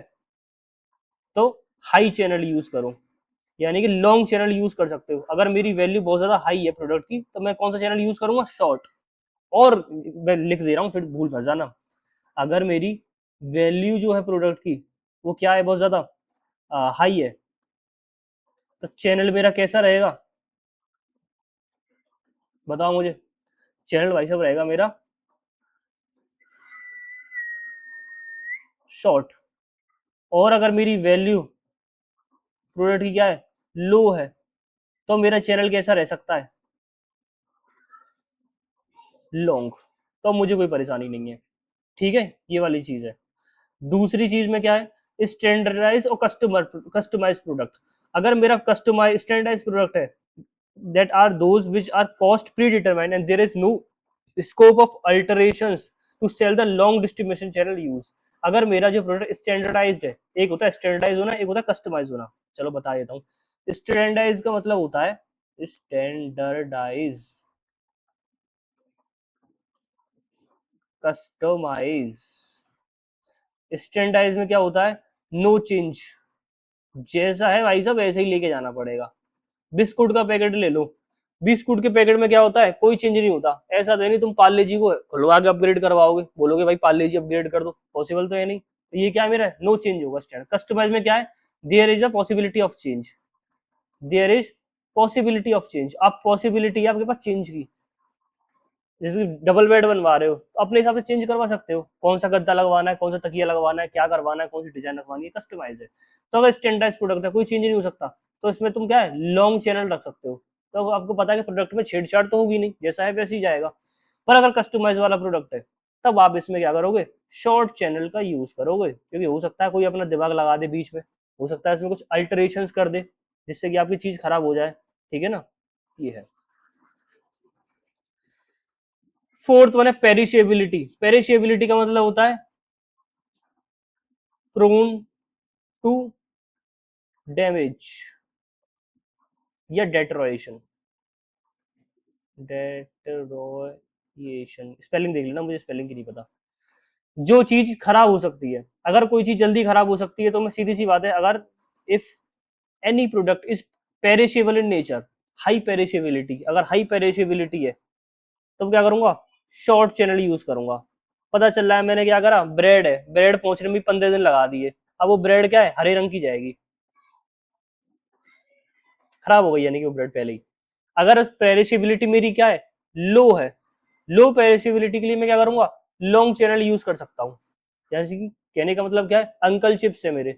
तो हाई चैनल यूज करो, यानी कि लॉन्ग चैनल यूज कर सकते हो। अगर मेरी वैल्यू बहुत ज्यादा हाई है प्रोडक्ट की, तो मैं कौन सा चैनल यूज करूंगा, शॉर्ट। और मैं लिख दे रहा हूँ, फिर भूल मत जाना, अगर मेरी वैल्यू जो है प्रोडक्ट की वो क्या है, बहुत ज्यादा हाई है, तो चैनल मेरा कैसा रहेगा, बताओ मुझे। चैनल भाई साहब रहेगा मेरा शॉर्ट। और अगर मेरी वैल्यू प्रोडक्ट की क्या है, लो है, तो मेरा चैनल कैसा रह सकता है, लॉन्ग। तो मुझे कोई परेशानी नहीं है। ठीक है, ये वाली चीज है। दूसरी चीज में क्या है, स्टैंडर्डाइज और कस्टमाइज प्रोडक्ट। अगर मेरा कस्टमाइज स्टैंडर्डाइज प्रोडक्ट है, that are those which are cost predetermined and there is no scope of alterations to sell the long distribution channel use. अगर मेरा जो प्रोडक्ट स्टैंडर्डाइज्ड है, एक होता है स्टैंडर्डाइज होना, एक होता है कस्टमाइज होना। चलो बता देता हूँ। स्टैंडर्डाइज का मतलब होता है स्टैंडर्डाइज, कस्टमाइज। स्टैंडर्डाइज में क्या होता है, नो चेंज, जैसा है भाई साहब वैसे ही लेके जाना पड़ेगा। बिस्कुट का पैकेट ले लो, बिस्कुट के पैकेट में क्या होता है, कोई चेंज नहीं होता। ऐसा तो नहीं तुम पार्ले जी को खुलवा के अपग्रेड करवाओगे, बोलोगे भाई पार्ले जी अपग्रेड कर दो, पॉसिबल तो है नहीं। तो ये क्या है मेरा, नो चेंज होगा स्टैंड। कस्टमाइज में क्या है, there is a possibility of change, there is possibility of change. आप पॉसिबिलिटी है आपके पास चेंज की, जैसे डबल बेड बनवा रहे हो तो अपने हिसाब से चेंज करवा सकते हो, कौन सा गद्दा लगवाना है, कौन सा तकिया लगवाना है, क्या करवाना है, कौन सी डिजाइन रखवानी है, कस्टमाइज है। तो अगर स्टैंडर्डाइज प्रोडक्ट है, कोई चेंज नहीं हो सकता, तो इसमें तुम क्या है, लॉन्ग चैनल रख सकते हो। तो आपको पता है कि प्रोडक्ट में छेड़छाड़ तो होगी नहीं, जैसा है वैसे ही जाएगा। पर अगर कस्टमाइज वाला प्रोडक्ट है, तब आप इसमें क्या करोगे, शॉर्ट चैनल का यूज करोगे, क्योंकि हो सकता है कोई अपना दिमाग लगा दे बीच में, हो सकता है इसमें कुछ अल्टरेशन कर दे जिससे कि आपकी चीज खराब हो जाए। ठीक है ना, ये है। फोर्थ वन है पेरिशेबिलिटी। पेरिशेबिलिटी का मतलब होता है प्रोन टू डैमेज या डेटरोएशन। डेटरोएशन स्पेलिंग देख लेना, मुझे स्पेलिंग की नहीं पता। जो चीज खराब हो सकती है, अगर कोई चीज जल्दी खराब हो सकती है, तो मैं सीधी सी बात है, अगर if any product is perishable in nature, high perishability, अगर हाई पेरिशेबिलिटी है तो क्या करूंगा, शॉर्ट चैनल यूज करूंगा। पता चल रहा है मैंने क्या करा, ब्रेड है, ब्रेड पहुंचने में 15 दिन लगा दिए, अब वो ब्रेड क्या है, हरे रंग की जाएगी, खराब हो गई, यानी कि वो ब्रेड पहले ही। अगर पेरिशेबिलिटी मेरी क्या है, लो है, लो पेरिशेबिलिटी के लिए मैं क्या करूंगा, लॉन्ग चैनल यूज कर सकता हूँ। जैसे कि कहने का मतलब क्या है, अंकल चिप्स है मेरे,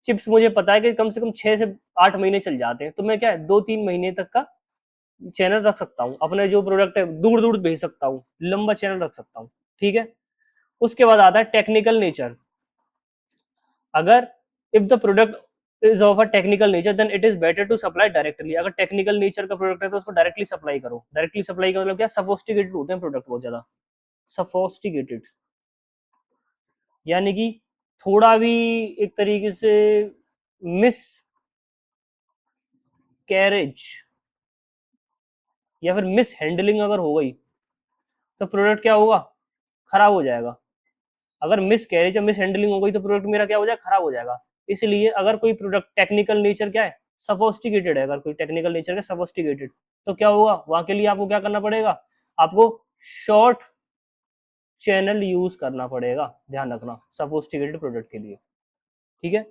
चिप्स मुझे पता है कि कम से कम 6 से 8 महीने चल जाते हैं, तो मैं क्या है 2-3 महीने तक का चैनल रख सकता हूँ, अपने जो प्रोडक्ट है दूर दूर भेज सकता हूँ, लंबा चैनल रख सकता हूँ। ठीक है, उसके बाद आता है टेक्निकल नेचर। अगर if the product is of a technical nature then it is better to supply directly. अगर टेक्निकल नेचर का प्रोडक्ट है तो उसको डायरेक्टली सप्लाई करो। डायरेक्टली सप्लाई का मतलब क्या, सफोस्टिकेटेड होते हैं प्रोडक्ट बहुत ज्यादा, सफोस्टिकेटेड, यानी कि थोड़ा भी एक तरीके से मिस कैरेज या फिर मिस हैंडलिंग अगर हो गई तो प्रोडक्ट क्या होगा, खराब हो जाएगा। अगर मिस कैरेज या मिस हैंडलिंग हो गई तो प्रोडक्ट मेरा क्या हो जाएगा, खराब हो जाएगा। इसलिए अगर कोई प्रोडक्ट टेक्निकल नेचर क्या है, सफोस्टिकेटेड है, अगर कोई टेक्निकल नेचर का सफोस्टिकेटेड, तो क्या होगा, वहां के लिए आपको क्या करना पड़ेगा, आपको शॉर्ट चैनल यूज करना पड़ेगा, ध्यान रखना, सफोस्टिकेटेड प्रोडक्ट के लिए। ठीक है।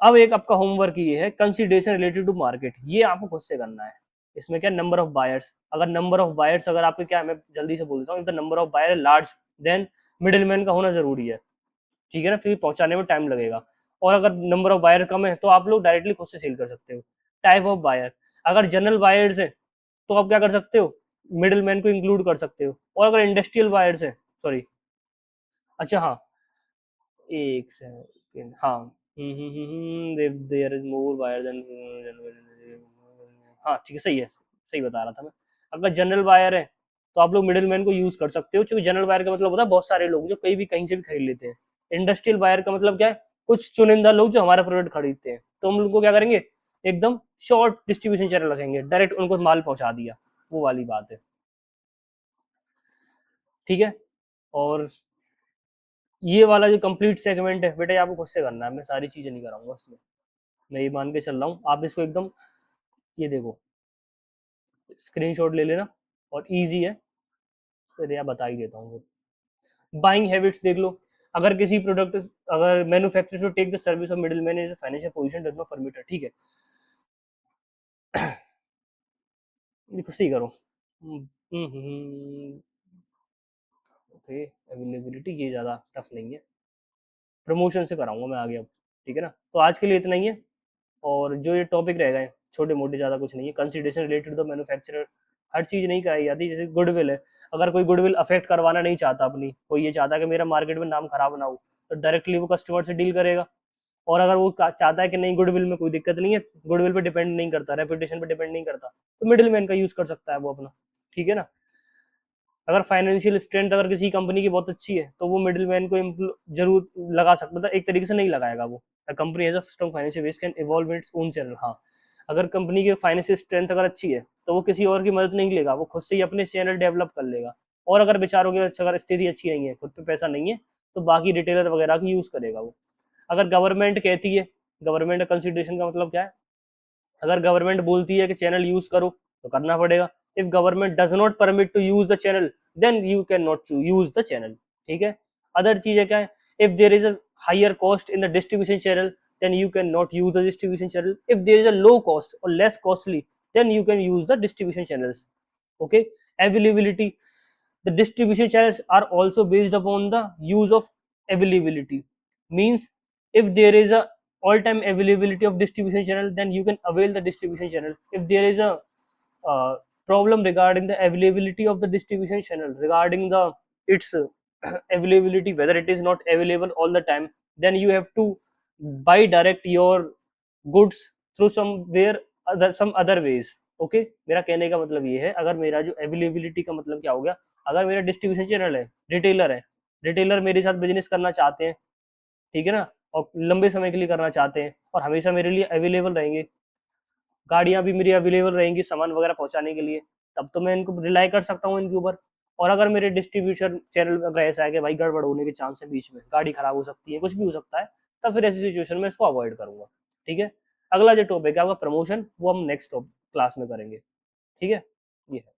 अब एक आपका होमवर्क ये है, कंसिडरेशन रिलेटेड टू मार्केट, ये आपको खुद से करना है। इसमें क्या, नंबर ऑफ बायर्स, अगर नंबर ऑफ बायर्स अगर आपके क्या है, मैं जल्दी से बोल देता हूँ, the number of buyer large then middle man का होना जरूरी है। ठीक है ना, क्योंकि पहुंचाने में टाइम लगेगा। और अगर नंबर ऑफ बायर कम है तो आप लोग डायरेक्टली खुद से सेल कर सकते हो। टाइप ऑफ बायर, अगर जनरल बायर्स है तो आप क्या कर सकते हो, मिडिल मैन को इंक्लूड कर सकते हो। और अगर इंडस्ट्रियल बायर्स है, सॉरी, अच्छा हाँ, एक सेकेंड, हाँ, there is more buyer than, हाँ ठीक है, सही है, सही बता रहा था मैं। अगर जनरल बायर है तो आप लोग मिडिल मैन को यूज कर सकते हो, क्योंकि जनरल बायर का मतलब होता है बहुत सारे लोग जो कहीं भी कहीं से भी खरीद लेते हैं। इंडस्ट्रियल बायर का मतलब क्या है, कुछ चुनिंदा लोग जो हमारा प्रोडक्ट खरीदते हैं, तो हम उनको क्या करेंगे, एकदम शॉर्ट डिस्ट्रीब्यूशन चैनल रखेंगे, डायरेक्ट उनको माल पहुंचा दिया, वो वाली बात है। ठीक है। और ये वाला जो कंप्लीट सेगमेंट है बेटा, ये आपको खुद से करना है, मैं सारी चीजें नहीं कराऊंगा इसमें, मैं ये मान के चल रहा हूँ, आप इसको एकदम, ये देखो, स्क्रीनशॉट ले लेना, और इजी है, फिर यहाँ बता ही देता हूँ। बाइंग हैबिट्स देख लो, अगर किसी प्रोडक्ट, अगर manufacturer to take the service of middle man is financial position does not permit, ठीक है, ये खुद से ही करो। ओके, अवेलेबिलिटी ये ज़्यादा टफ नहीं है, प्रमोशन से कराऊंगा मैं आगे अब। ठीक है ना, तो आज के लिए इतना ही है। और जो ये टॉपिक रह गए छोटे मोटे, ज़्यादा कुछ नहीं है, कंसिडरेशन रिलेटेड तो मैन्युफैक्चरर, हर चीज़ नहीं कराई जाती, जैसे गुडविल है, अगर कोई गुडविल अफेक्ट करवाना नहीं चाहता अपनी, कोई ये चाहता है कि मेरा मार्केट में नाम खराब ना हो, तो डायरेक्टली वो कस्टमर से डील करेगा। और अगर वो चाहता है कि नहीं, गुडविल में कोई दिक्कत नहीं है, गुडविल पे डिपेंड नहीं करता, रेपुटेशन पे डिपेंड नहीं करता, तो मिडिल मैन का यूज़ कर सकता है वो अपना। ठीक है ना, अगर फाइनेंशियल स्ट्रेंथ अगर किसी कंपनी की बहुत अच्छी है तो वो मिडिल मैन को जरूर लगा सकता था, एक तरीके से नहीं लगाएगा वो। Company as a strong financial base can evolve its own channel, हाँ, अगर कंपनी की फाइनेंशियल स्ट्रेंथ अगर अच्छी है तो वो किसी और की मदद नहीं लेगा, वो खुद से ही अपने चैनल डेवलप कर लेगा। और अगर बेचारों की अगर स्थिति अच्छी नहीं है, खुद पे पैसा नहीं है, तो बाकी रिटेलर वगैरह की यूज करेगा वो। अगर गवर्नमेंट कहती है, गवर्नमेंट कंसिडरेशन का मतलब क्या है, अगर गवर्नमेंट बोलती है कि चैनल यूज करो तो करना पड़ेगा। If government does not permit to use the channel then you can not use the channel. ठीक है। अदर चीजें क्या है, if there is a higher cost in the distribution channel then you can not use the distribution channel. If there is a low cost or less costly, then you can use the distribution channels. Okay. Availability, the distribution channels are also based upon the use of availability, means if there is a all time availability of distribution channel, then you can avail the distribution channel. If there is a problem regarding the availability of the distribution channel, regarding the its availability, whether it is not available all the time, then you have to buy direct your goods through somewhere other some other ways. Okay okay? मेरा कहने का मतलब ये है, अगर मेरा जो availability का मतलब क्या हो गया, अगर मेरा डिस्ट्रीब्यूशन चैनल है, रिटेलर है, रिटेलर मेरे साथ बिजनेस करना चाहते हैं, ठीक है ना, और लंबे समय के लिए करना चाहते हैं और हमेशा मेरे लिए अवेलेबल रहेंगे, गाड़ियां भी मेरी अवेलेबल रहेंगी सामान वगैरह पहुंचाने के लिए, तब तो मैं इनको रिलाई कर सकता हूँ इनके ऊपर। और अगर मेरे डिस्ट्रीब्यूशन चैनल अगर ऐसा है कि भाई गड़बड़ होने के चांस है, बीच में गाड़ी खराब हो सकती है, कुछ भी हो सकता है, तब फिर ऐसी सिचुएशन में इसको अवॉइड करूंगा। ठीक है। अगला जो टॉपिक है आपका प्रमोशन, वो हम नेक्स्ट क्लास में करेंगे। ठीक है। ये है